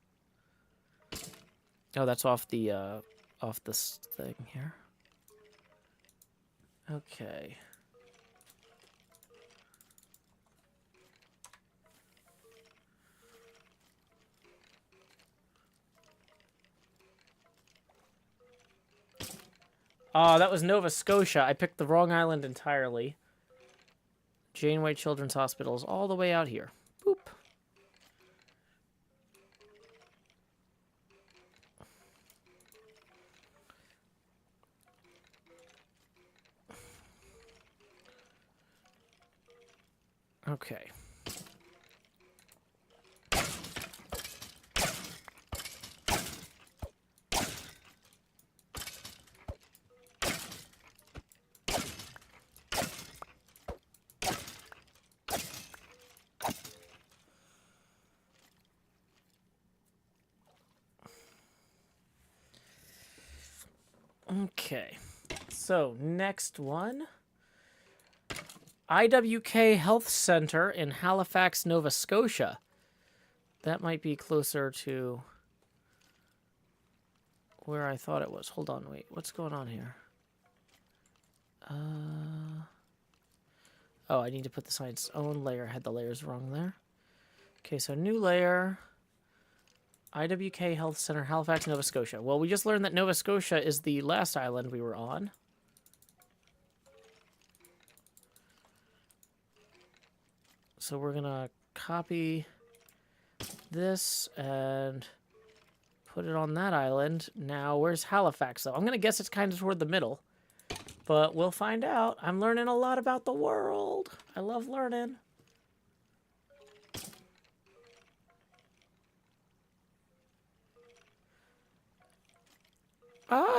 Oh, that's off this thing here. Okay. Oh, that was Nova Scotia. I picked the wrong island entirely. Janeway Children's Hospital is all the way out here. Boop. Okay. Okay. So, next one. IWK Health Center in Halifax, Nova Scotia. That might be closer to where I thought it was. Hold on, wait. What's going on here? Oh, I need to put the science own layer. I had the layers wrong there. Okay, so new layer. IWK Health Center, Halifax, Nova Scotia. Well, we just learned that Nova Scotia is the last island we were on. So we're going to copy this and put it on that island. Now, where's Halifax, though? I'm going to guess it's kind of toward the middle. But we'll find out. I'm learning a lot about the world. I love learning.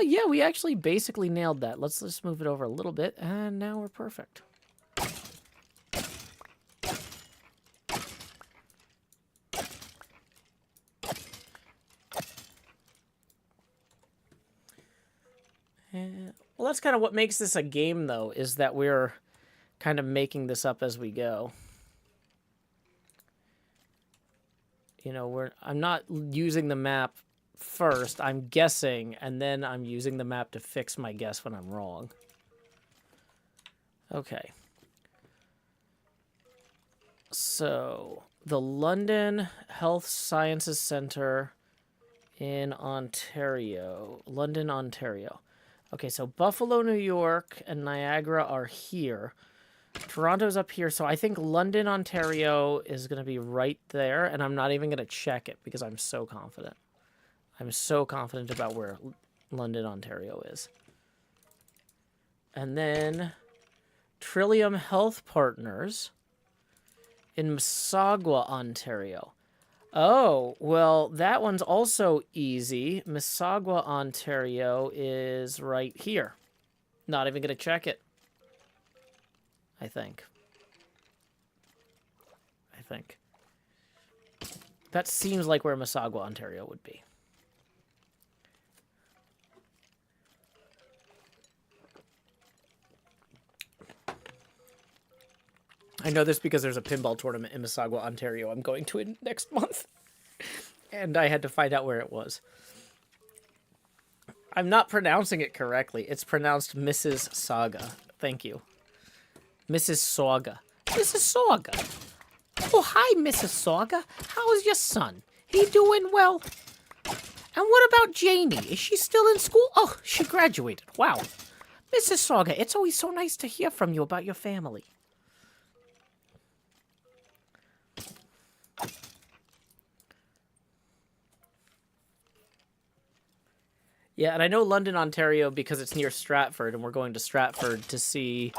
Yeah, we actually basically nailed that. Let's just move it over a little bit, and now we're perfect. Well, that's kind of what makes this a game, though, is that we're kind of making this up as we go. You know, I'm not using the map first. I'm guessing, and then I'm using the map to fix my guess when I'm wrong. Okay. So, the London Health Sciences Center in Ontario. London, Ontario. Okay, so Buffalo, New York, and Niagara are here. Toronto's up here, so I think London, Ontario is going to be right there, and I'm not even going to check it because I'm so confident. I'm so confident about where London, Ontario is. And then Trillium Health Partners in Mississauga, Ontario. Oh, well, that one's also easy. Mississauga, Ontario is right here. Not even going to check it. I think. That seems like where Mississauga, Ontario would be. I know this because there's a pinball tournament in Mississauga, Ontario I'm going to in next month. And I had to find out where it was. I'm not pronouncing it correctly. It's pronounced Mrs. Saga. Thank you. Mrs. Saga. Mrs. Saga. Oh, hi, Mrs. Saga. How's your son? He doing well? And what about Janie? Is she still in school? Oh, she graduated. Wow. Mrs. Saga, it's always so nice to hear from you about your family. Yeah, and I know London, Ontario because it's near Stratford, and we're going to Stratford to see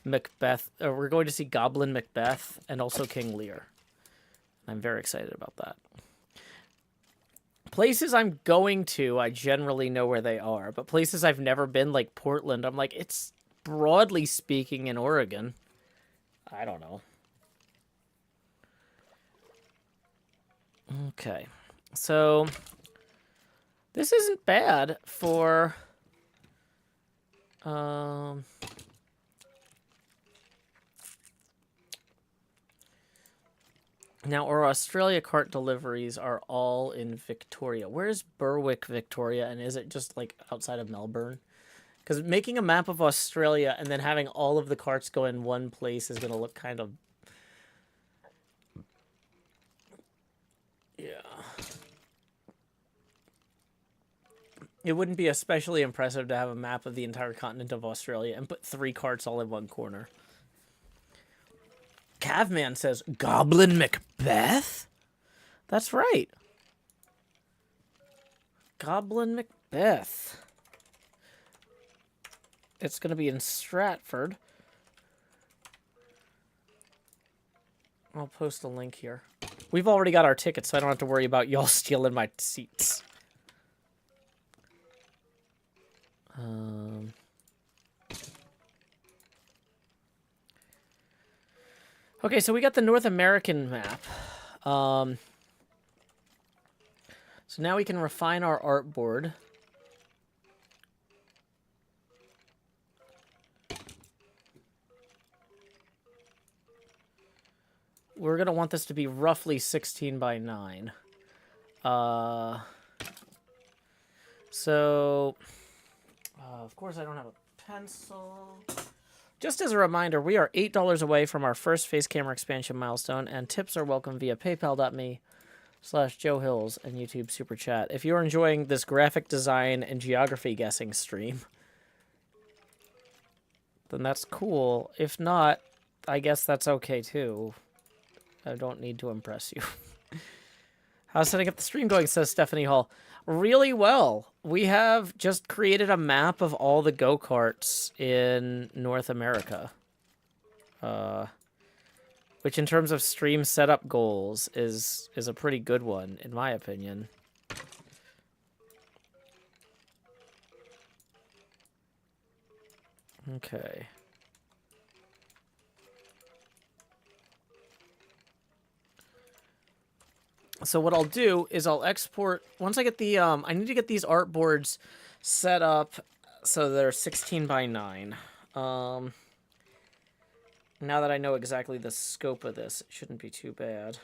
Macbeth. We're going to see Goblin Macbeth and also King Lear. I'm very excited about that. Places I'm going to, I generally know where they are, but places I've never been, like Portland, I'm like, it's broadly speaking in Oregon. I don't know. Okay, so this isn't bad for now our Australia cart deliveries are all in Victoria. Where's Berwick, Victoria, and is it just like outside of Melbourne? Because making a map of Australia and then having all of the carts go in one place is going to look kind of... Yeah. It wouldn't be especially impressive to have a map of the entire continent of Australia and put 3 carts all in one corner. Cavman says, Goblin Macbeth? That's right. Goblin Macbeth. It's going to be in Stratford. I'll post a link here. We've already got our tickets, so I don't have to worry about y'all stealing my seats. Okay, so we got the North American map. So now we can refine our artboard. We're going to want this to be roughly 16 by 9. So, of course, I don't have a pencil. Just as a reminder, we are $8 away from our first face camera expansion milestone, and tips are welcome via paypal.me/Joe Hills and YouTube Super Chat. If you're enjoying this graphic design and geography guessing stream, then that's cool. If not, I guess that's okay too. I don't need to impress you. How's setting up the stream going, says Stephanie Hall. Really well. We have just created a map of all the go-karts in North America. Which in terms of stream setup goals is a pretty good one, in my opinion. Okay. So what I'll do is I'll export, once I get the, I need to get these artboards set up so they're 16 by 9. Now that I know exactly the scope of this, it shouldn't be too bad.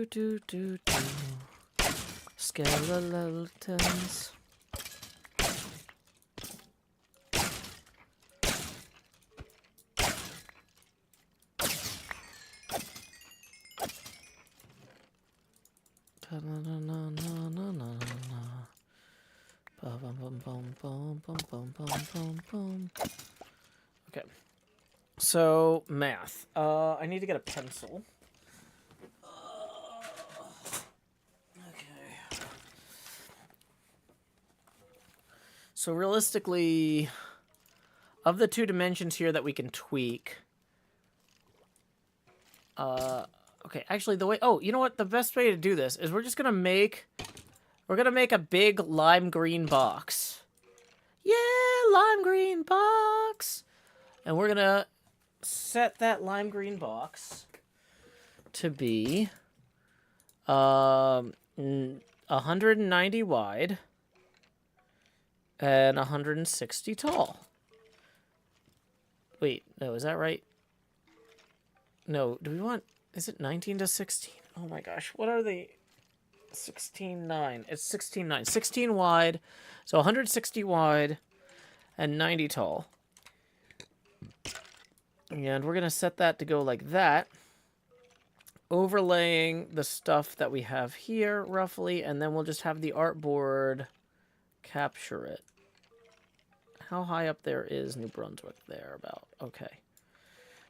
Do. Skeletons. Okay. So, math. I need to get a pencil. Okay. So, realistically, of the 2 dimensions here that we can tweak... okay, actually, the way... Oh, you know what? The best way to do this is we're just gonna make... We're gonna make a big lime green box. Yeah, lime green box! And we're gonna set that lime green box to be 190 wide and 160 tall. Wait, no, is that right? No, do we want... Is it 19 to 16? Oh my gosh, what are the... 16.9. It's 16.9. 16 wide, so 160 wide and 90 tall. And we're going to set that to go like that. Overlaying the stuff that we have here, roughly, and then we'll just have the artboard capture it. How high up there is New Brunswick? There, about. Okay.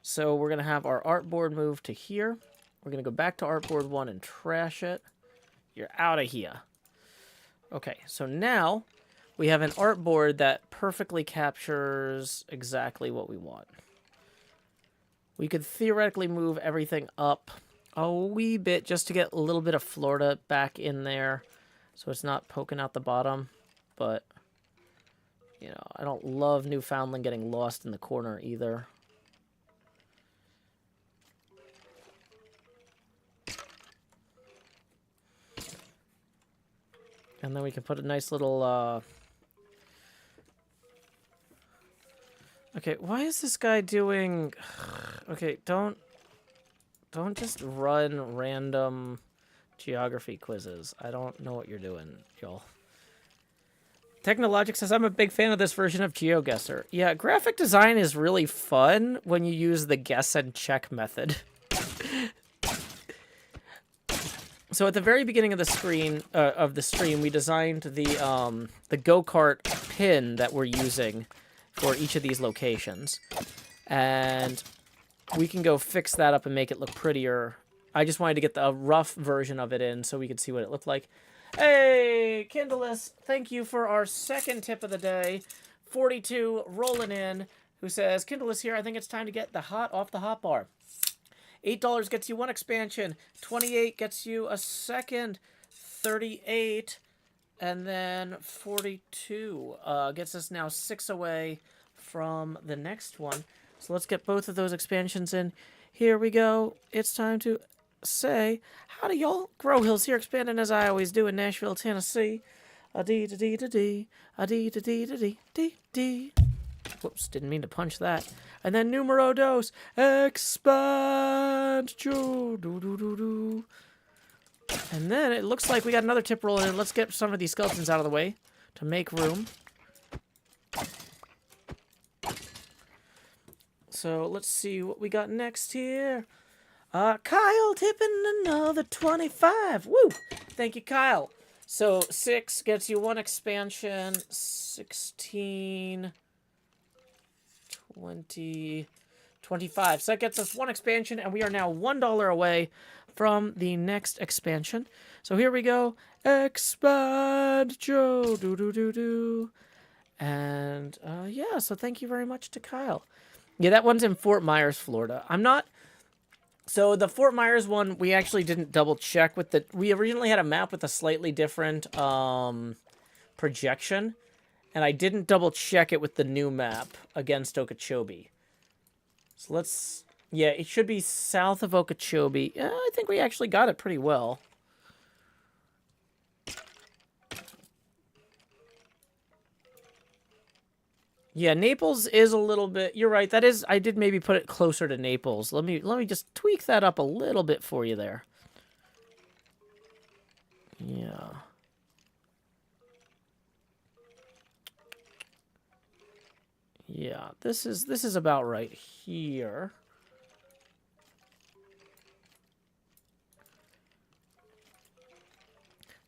So we're going to have our artboard move to here. We're going to go back to artboard 1 and trash it. You're out of here. Okay, so now we have an artboard that perfectly captures exactly what we want. We could theoretically move everything up a wee bit just to get a little bit of Florida back in there so it's not poking out the bottom. But, you know, I don't love Newfoundland getting lost in the corner either. And then we can put a nice little, Okay, why is this guy doing... Okay, don't just run random geography quizzes. I don't know what you're doing, y'all. Technologic says, I'm a big fan of this version of GeoGuessr. Yeah, graphic design is really fun when you use the guess and check method. So at the very beginning of the screen of the stream, we designed the go-kart pin that we're using for each of these locations. And we can go fix that up and make it look prettier. I just wanted to get the rough version of it in so we could see what it looked like. Hey, Kindleus, thank you for our second tip of the day. 42 rolling in, who says, Kindleus here, I think it's time to get the hot off the hot bar. $8 gets you one expansion. 28 gets you a second. 38. And then 42 gets us now 6 away from the next one. So let's get both of those expansions in. Here we go. It's time to say, howdy y'all. Grow Hills here, expanding as I always do in Nashville, Tennessee. A-dee-da-dee-da-dee. A-dee-da-dee-da-dee. Whoops, didn't mean to punch that. And then numero dos. Expand. Do-do-do-do. And then it looks like we got another tip rolling in. Let's get some of these skeletons out of the way to make room. So let's see what we got next here. Kyle tipping another 25. Woo! Thank you, Kyle. So 6 gets you one expansion. 16, 20, 25. So that gets us one expansion, and we are now $1 away from the next expansion. So here we go. Expand Joe. Do-do-do-do. And yeah, so thank you very much to Kyle. Yeah, that one's in Fort Myers, Florida. I'm not... So the Fort Myers one, we actually didn't double check with the... We originally had a map with a slightly different projection, and I didn't double check it with the new map against Okeechobee. So let's... Yeah, it should be south of Okeechobee. Yeah, I think we actually got it pretty well. Yeah, Naples is a little bit... You're right, that is... I did maybe put it closer to Naples. Let me just tweak that up a little bit for you there. Yeah. Yeah, this is about right here.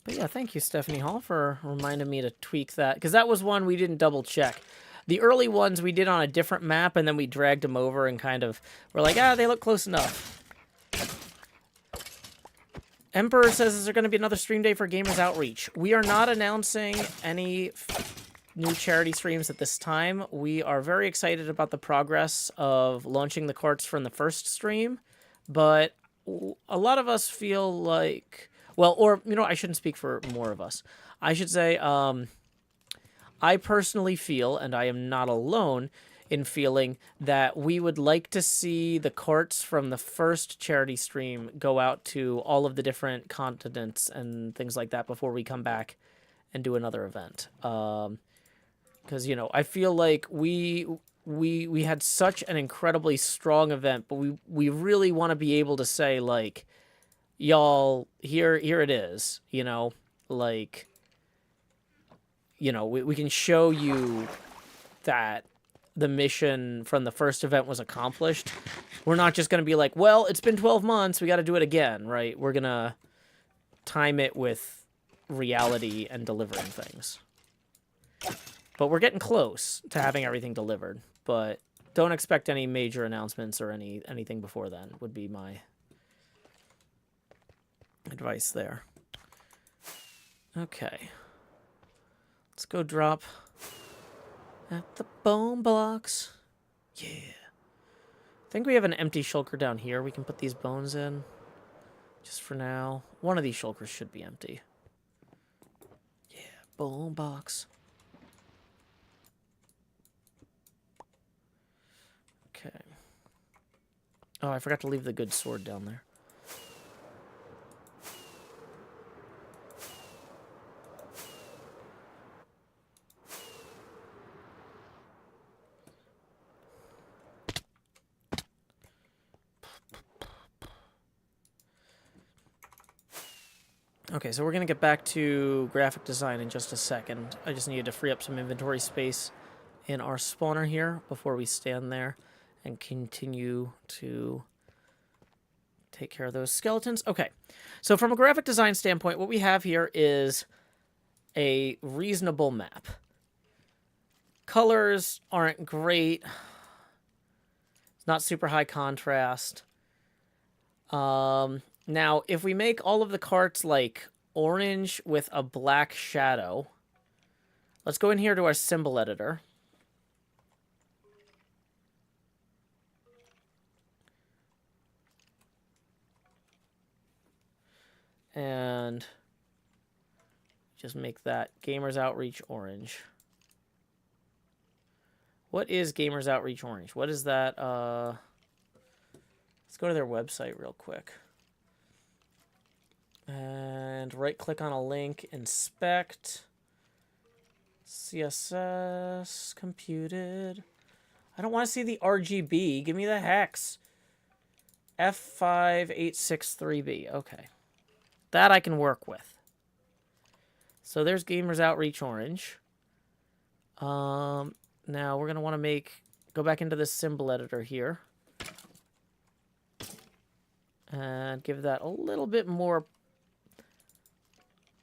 But yeah, thank you, Stephanie Hall, for reminding me to tweak that. Because that was one we didn't double check. The early ones we did on a different map, and then we dragged them over and kind of... We're like, they look close enough. Emperor says, is there going to be another stream day for Gamers Outreach? We are not announcing any new charity streams at this time. We are very excited about the progress of launching the carts from the first stream. But a lot of us feel like... Well, or, you know, I shouldn't speak for more of us. I should say... I personally feel, and I am not alone in feeling, that we would like to see the carts from the first charity stream go out to all of the different continents and things like that before we come back and do another event. Because, you know, I feel like we had such an incredibly strong event, but we really want to be able to say, like, y'all, here it is, you know, like... You know, we can show you that the mission from the first event was accomplished. We're not just going to be like, well, it's been 12 months, we got to do it again, right? We're going to time it with reality and delivering things. But we're getting close to having everything delivered. But don't expect any major announcements or anything before then, would be my advice there. Okay. Let's go drop at the bone blocks. Yeah. I think we have an empty shulker down here. We can put these bones in. Just for now. One of these shulkers should be empty. Yeah, bone box. Okay. Oh, I forgot to leave the good sword down there. Okay, so we're going to get back to graphic design in just a second. I just needed to free up some inventory space in our spawner here before we stand there and continue to take care of those skeletons. Okay, so from a graphic design standpoint, what we have here is a reasonable map. Colors aren't great. It's not super high contrast. Now, if we make all of the carts like orange with a black shadow, let's go in here to our symbol editor. And just make that Gamers Outreach orange. What is Gamers Outreach orange? What is that? Let's go to their website real quick. And right-click on a link, inspect, CSS, computed. I don't want to see the RGB. Give me the hex. F5863B. Okay. That I can work with. So there's Gamers Outreach Orange. Now we're going to want to go back into this symbol editor here. And give that a little bit more.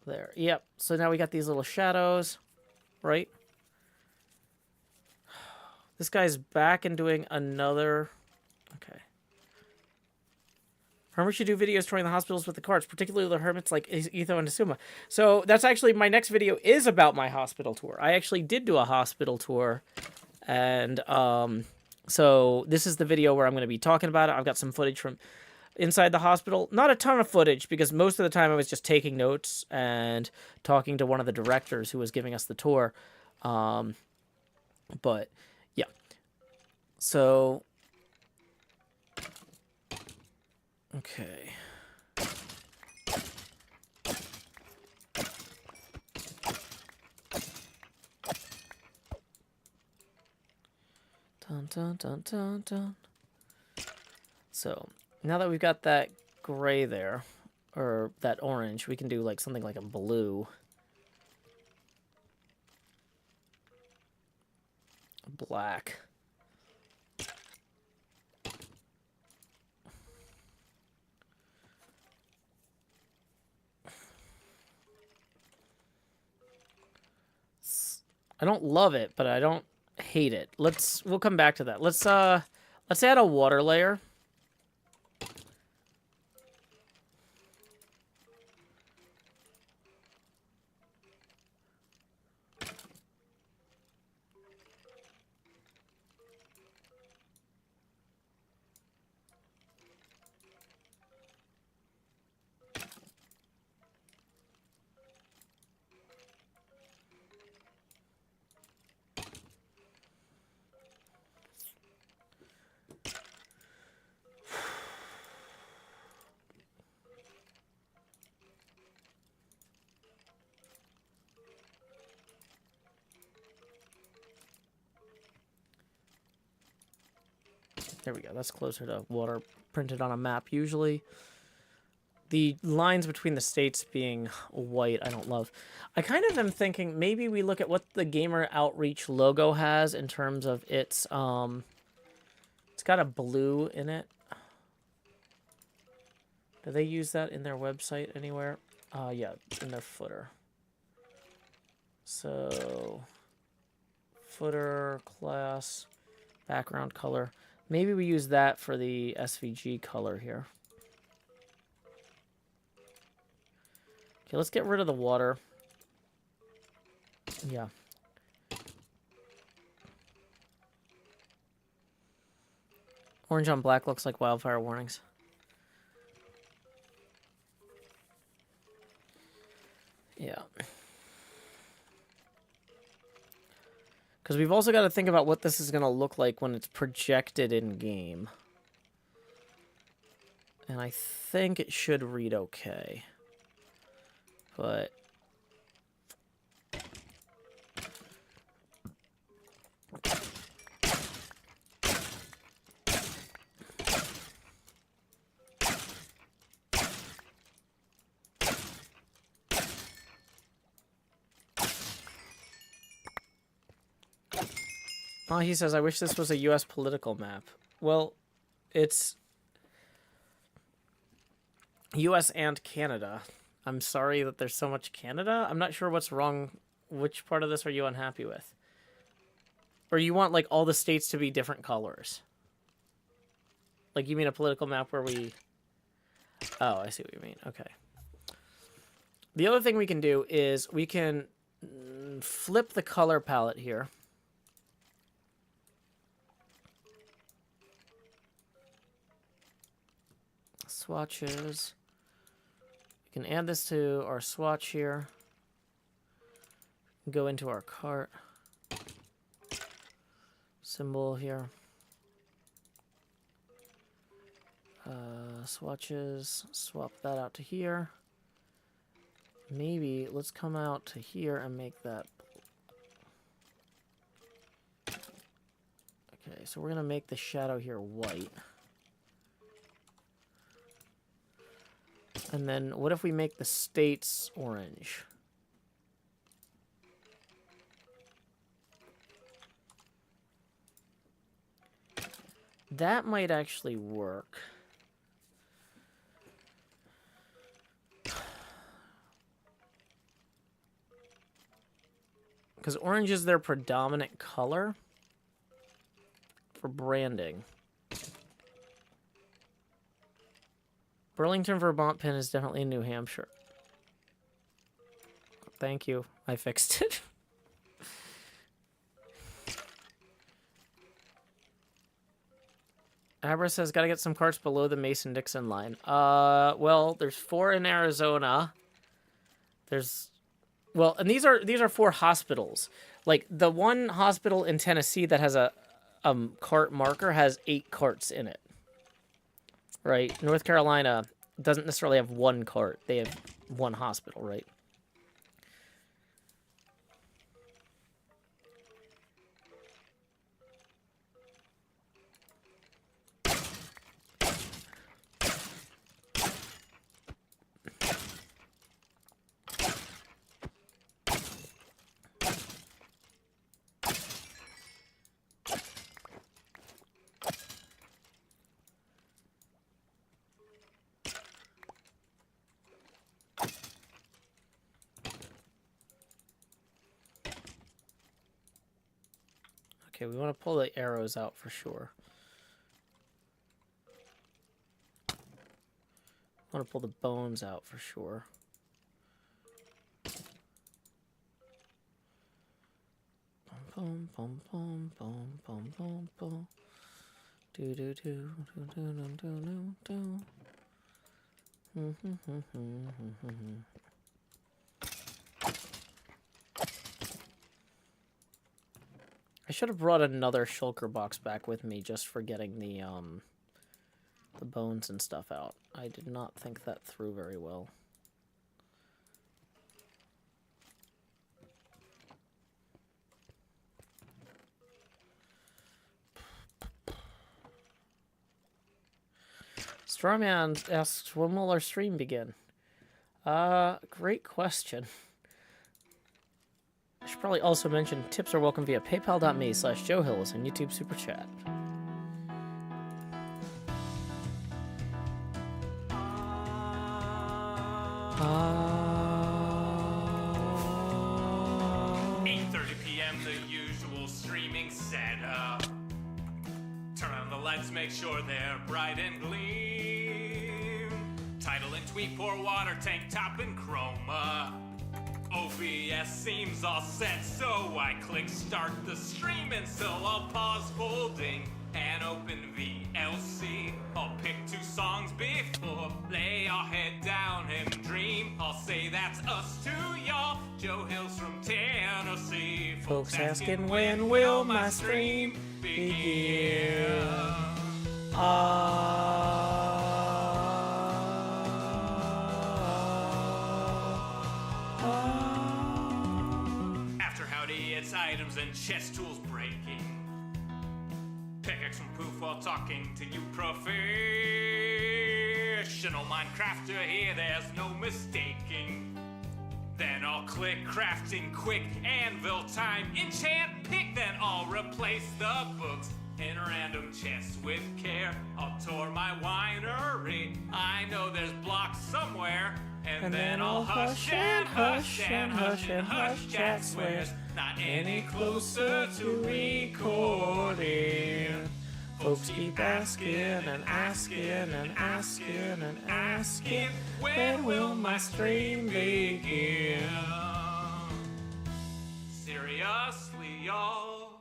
There. Yep. So now we got these little shadows, right? This guy's back and doing another. Okay. Hermits should do videos touring the hospitals with the carts, particularly the hermits like Etho and Asuma. So that's actually, my next video is about my hospital tour. I actually did do a hospital tour. And so this is the video where I'm going to be talking about it. I've got some footage from inside the hospital. Not a ton of footage, because most of the time I was just taking notes and talking to one of the directors who was giving us the tour. But, yeah. So, okay. Dun, dun, dun, dun, dun. So, now that we've got that gray there, or that orange, we can do like something like a blue. Black. I don't love it, but I don't hate it. We'll come back to that. Let's add a water layer. There we go. That's closer to water printed on a map usually. The lines between the states being white, I don't love. I kind of am thinking maybe we look at what the Gamer Outreach logo has in terms of it's got a blue in it. Do they use that in their website anywhere? Yeah, in their footer. So, footer, class, background color. Maybe we use that for the SVG color here. Okay, let's get rid of the water. Yeah. Orange on black looks like wildfire warnings. Yeah. Because we've also got to think about what this is going to look like when it's projected in-game. And I think it should read okay. But... Oh, he says, I wish this was a US political map. Well, it's US and Canada. I'm sorry that there's so much Canada. I'm not sure what's wrong. Which part of this are you unhappy with? Or you want, like, all the states to be different colors? Like, you mean a political map where we... Oh, I see what you mean. Okay. The other thing we can do is we can flip the color palette here. Swatches. We can add this to our swatch here. Go into our cart. Symbol here. Swatches. Swap that out to here. Maybe let's come out to here and make that. Okay, so we're going to make the shadow here white. And then what if we make the states orange? That might actually work. Because orange is their predominant color for branding. Burlington, Vermont pin is definitely in New Hampshire. Thank you. I fixed it. Abra says, gotta get some carts below the Mason-Dixon line. Well, there's 4 in Arizona. There's... Well, and these are 4 hospitals. Like, the one hospital in Tennessee that has a cart marker has 8 carts in it. Right? North Carolina doesn't necessarily have 1 cart. They have 1 hospital, right? Okay, we want to pull the arrows out for sure. Want to pull the bones out for sure. Boom, boom, boom, boom, boom, boom, boom. Do do do do do do do do. I should have brought another shulker box back with me just for getting the bones and stuff out. I did not think that through very well. Strawman asks, when will our stream begin? Great question. I should probably also mention tips are welcome via paypal.me/JoeHills and YouTube Super Chat. PM, the usual streaming setup. Turn on the lights, make sure they're bright and gleam. Title and tweet, pour water, tank top and chroma. OBS seems all set, so I click start the stream, and so I'll pause folding and open VLC. I'll pick 2 songs before lay our head down and dream. I'll say that's us to y'all, Joe Hills from Tennessee. Folks asking when will my stream begin? After howdy, it's items and chest tools breaking. Pickaxe from poof while talking to you professional Minecrafter here, there's no mistaking. Then I'll click crafting quick, anvil time, enchant pick, then I'll replace the books in a random chest with care. I'll tour my winery, I know there's blocks somewhere, and then I'll hush and hush and hush and hush, Jack swears, not any closer to recording. Folks keep asking and asking and asking and asking, when will my stream begin? Seriously, y'all,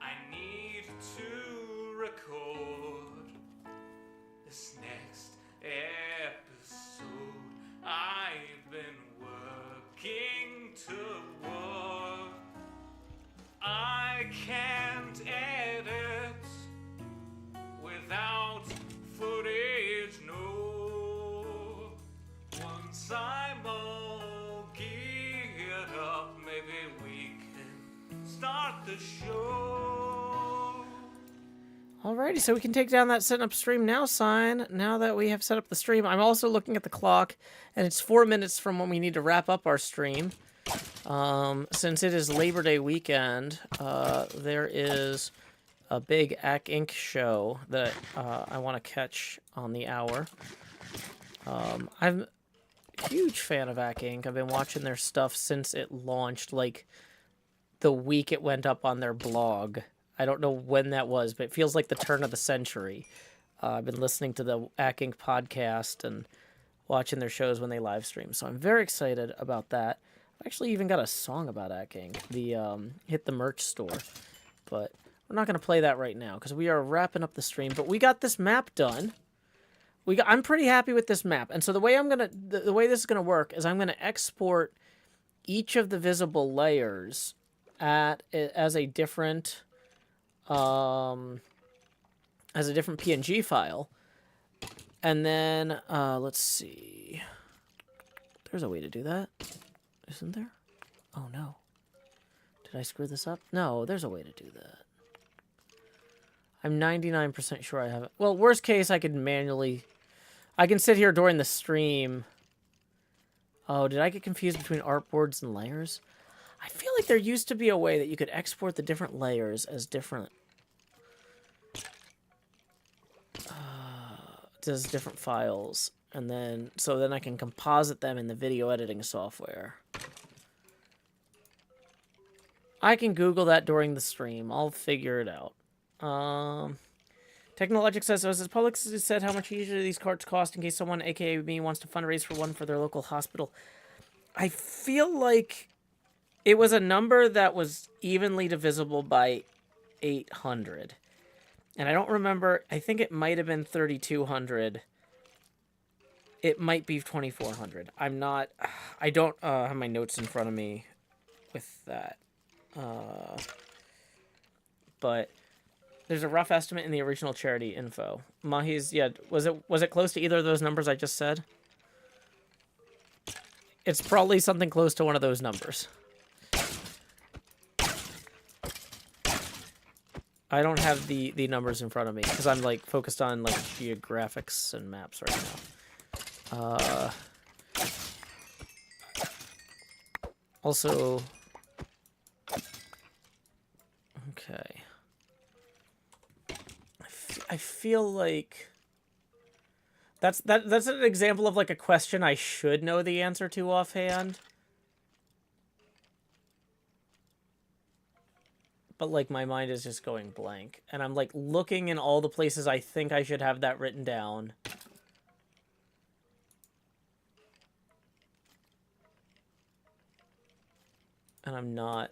I need to record this next episode. I've been working toward. I can't edit without footage, no. Once I'm all geared up, maybe we can start the show. Alrighty, so we can take down that setting up stream now sign. Now that we have set up the stream, I'm also looking at the clock, and it's 4 minutes from when we need to wrap up our stream. Since it is Labor Day weekend, there is a big AC Inc. show that I want to catch on the hour. I'm a huge fan of AC Inc. I've been watching their stuff since it launched, like, the week it went up on their blog. I don't know when that was, but it feels like the turn of the century. I've been listening to the AC Inc. podcast and watching their shows when they live stream, so I'm very excited about that. I've actually even got a song about AC Inc., the Hit the Merch Store, but we're not going to play that right now because we are wrapping up the stream. But we got this map done. I'm pretty happy with this map, and so the way the way this is gonna work is I'm gonna export each of the visible layers as a different PNG file, and then let's see. There's a way to do that. Isn't there? Oh, no. Did I screw this up? No, there's a way to do that. I'm 99% sure I have it. Well, worst case, I could manually... I can sit here during the stream. Oh, did I get confused between artboards and layers? I feel like there used to be a way that you could export the different layers as different... as different files. And then, so then I can composite them in the video editing software. I can Google that during the stream. I'll figure it out. Technologic says, so as Public said how much usually these cards cost in case someone, aka me, wants to fundraise for one for their local hospital. I feel like it was a number that was evenly divisible by 800. And I don't remember, I think it might have been 3,200. It might be 2,400. I don't have my notes in front of me with that. But there's a rough estimate in the original charity info. Mahi's, yeah, was it close to either of those numbers I just said? It's probably something close to one of those numbers. I don't have the numbers in front of me because I'm like focused on like geographics and maps right now. Also, okay. I feel like that's an example of like a question I should know the answer to offhand. But like my mind is just going blank and I'm like looking in all the places I think I should have that written down. And I'm not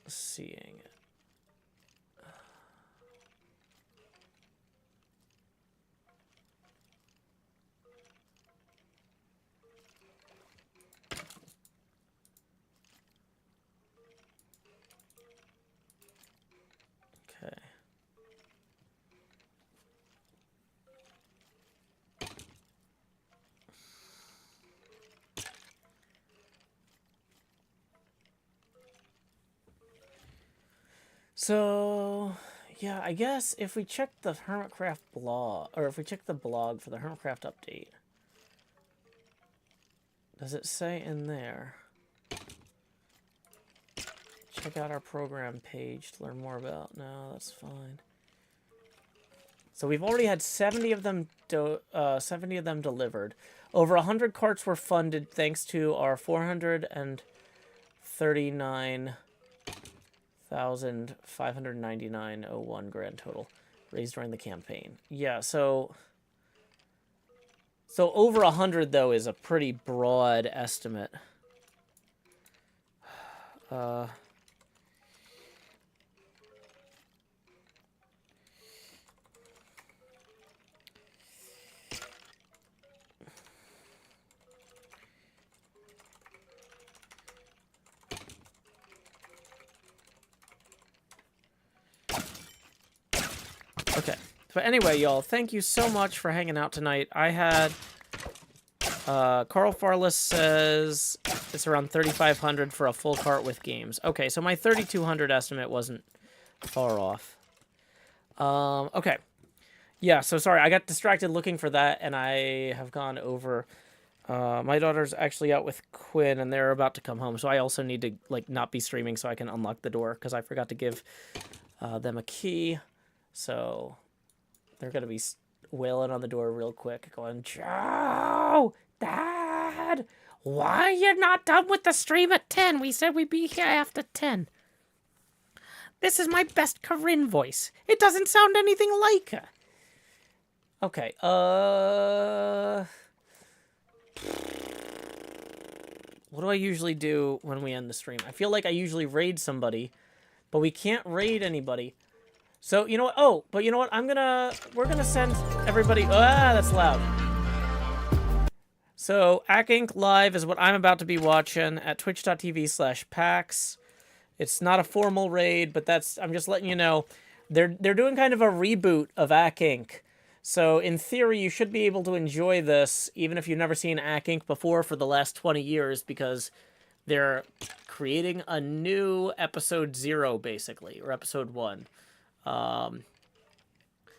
seeing it. Okay. So, yeah, I guess if we check the HermitCraft blog, or if we check the blog for the HermitCraft update, Does it say in there? Check out our program page to learn more about. No, that's fine. So we've already had 70 of them delivered. Over 100 carts were funded thanks to our 439,599.01 grand total raised during the campaign. Yeah, so over 100 though is a pretty broad estimate. Okay. But anyway, y'all, thank you so much for hanging out tonight. I had... Carl Farless says it's around 3,500 for a full cart with games. Okay, so my 3,200 estimate wasn't far off. Okay. Yeah, so sorry, I got distracted looking for that, and I have gone over... my daughter's actually out with Quinn, and they're about to come home, so I also need to, like, not be streaming so I can unlock the door, because I forgot to give them a key. So they're going to be wailing on the door real quick, going, Joe! Dad! Why are you not done with the stream at 10? We said we'd be here after 10. This is my best Corinne voice. It doesn't sound anything like her. Okay, what do I usually do when we end the stream? I feel like I usually raid somebody, but we can't raid anybody. So, you know what? Oh, but you know what? We're gonna send everybody... Ah, that's loud. So, Inc. Live is what I'm about to be watching at twitch.tv/PAX. It's not a formal raid, but I'm just letting you know. They're doing kind of a reboot of Inc. So, in theory, you should be able to enjoy this, even if you've never seen Inc. before for the last 20 years, because they're creating a new episode 0, basically, or episode 1.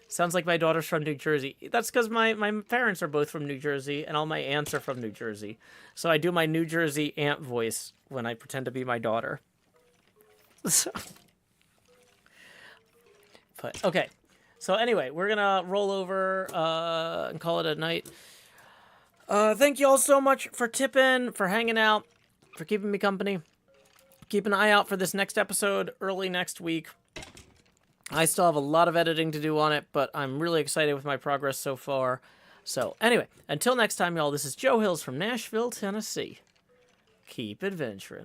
Sounds like my daughter's from New Jersey. That's because my parents are both from New Jersey, and all my aunts are from New Jersey. So I do my New Jersey aunt voice when I pretend to be my daughter. So, but, okay. So anyway, we're gonna roll over and call it a night. Thank you all so much for tipping, for hanging out, for keeping me company. Keep an eye out for this next episode early next week. I still have a lot of editing to do on it, but I'm really excited with my progress so far. So, anyway, until next time, y'all, this is Joe Hills from Nashville, Tennessee. Keep adventuring.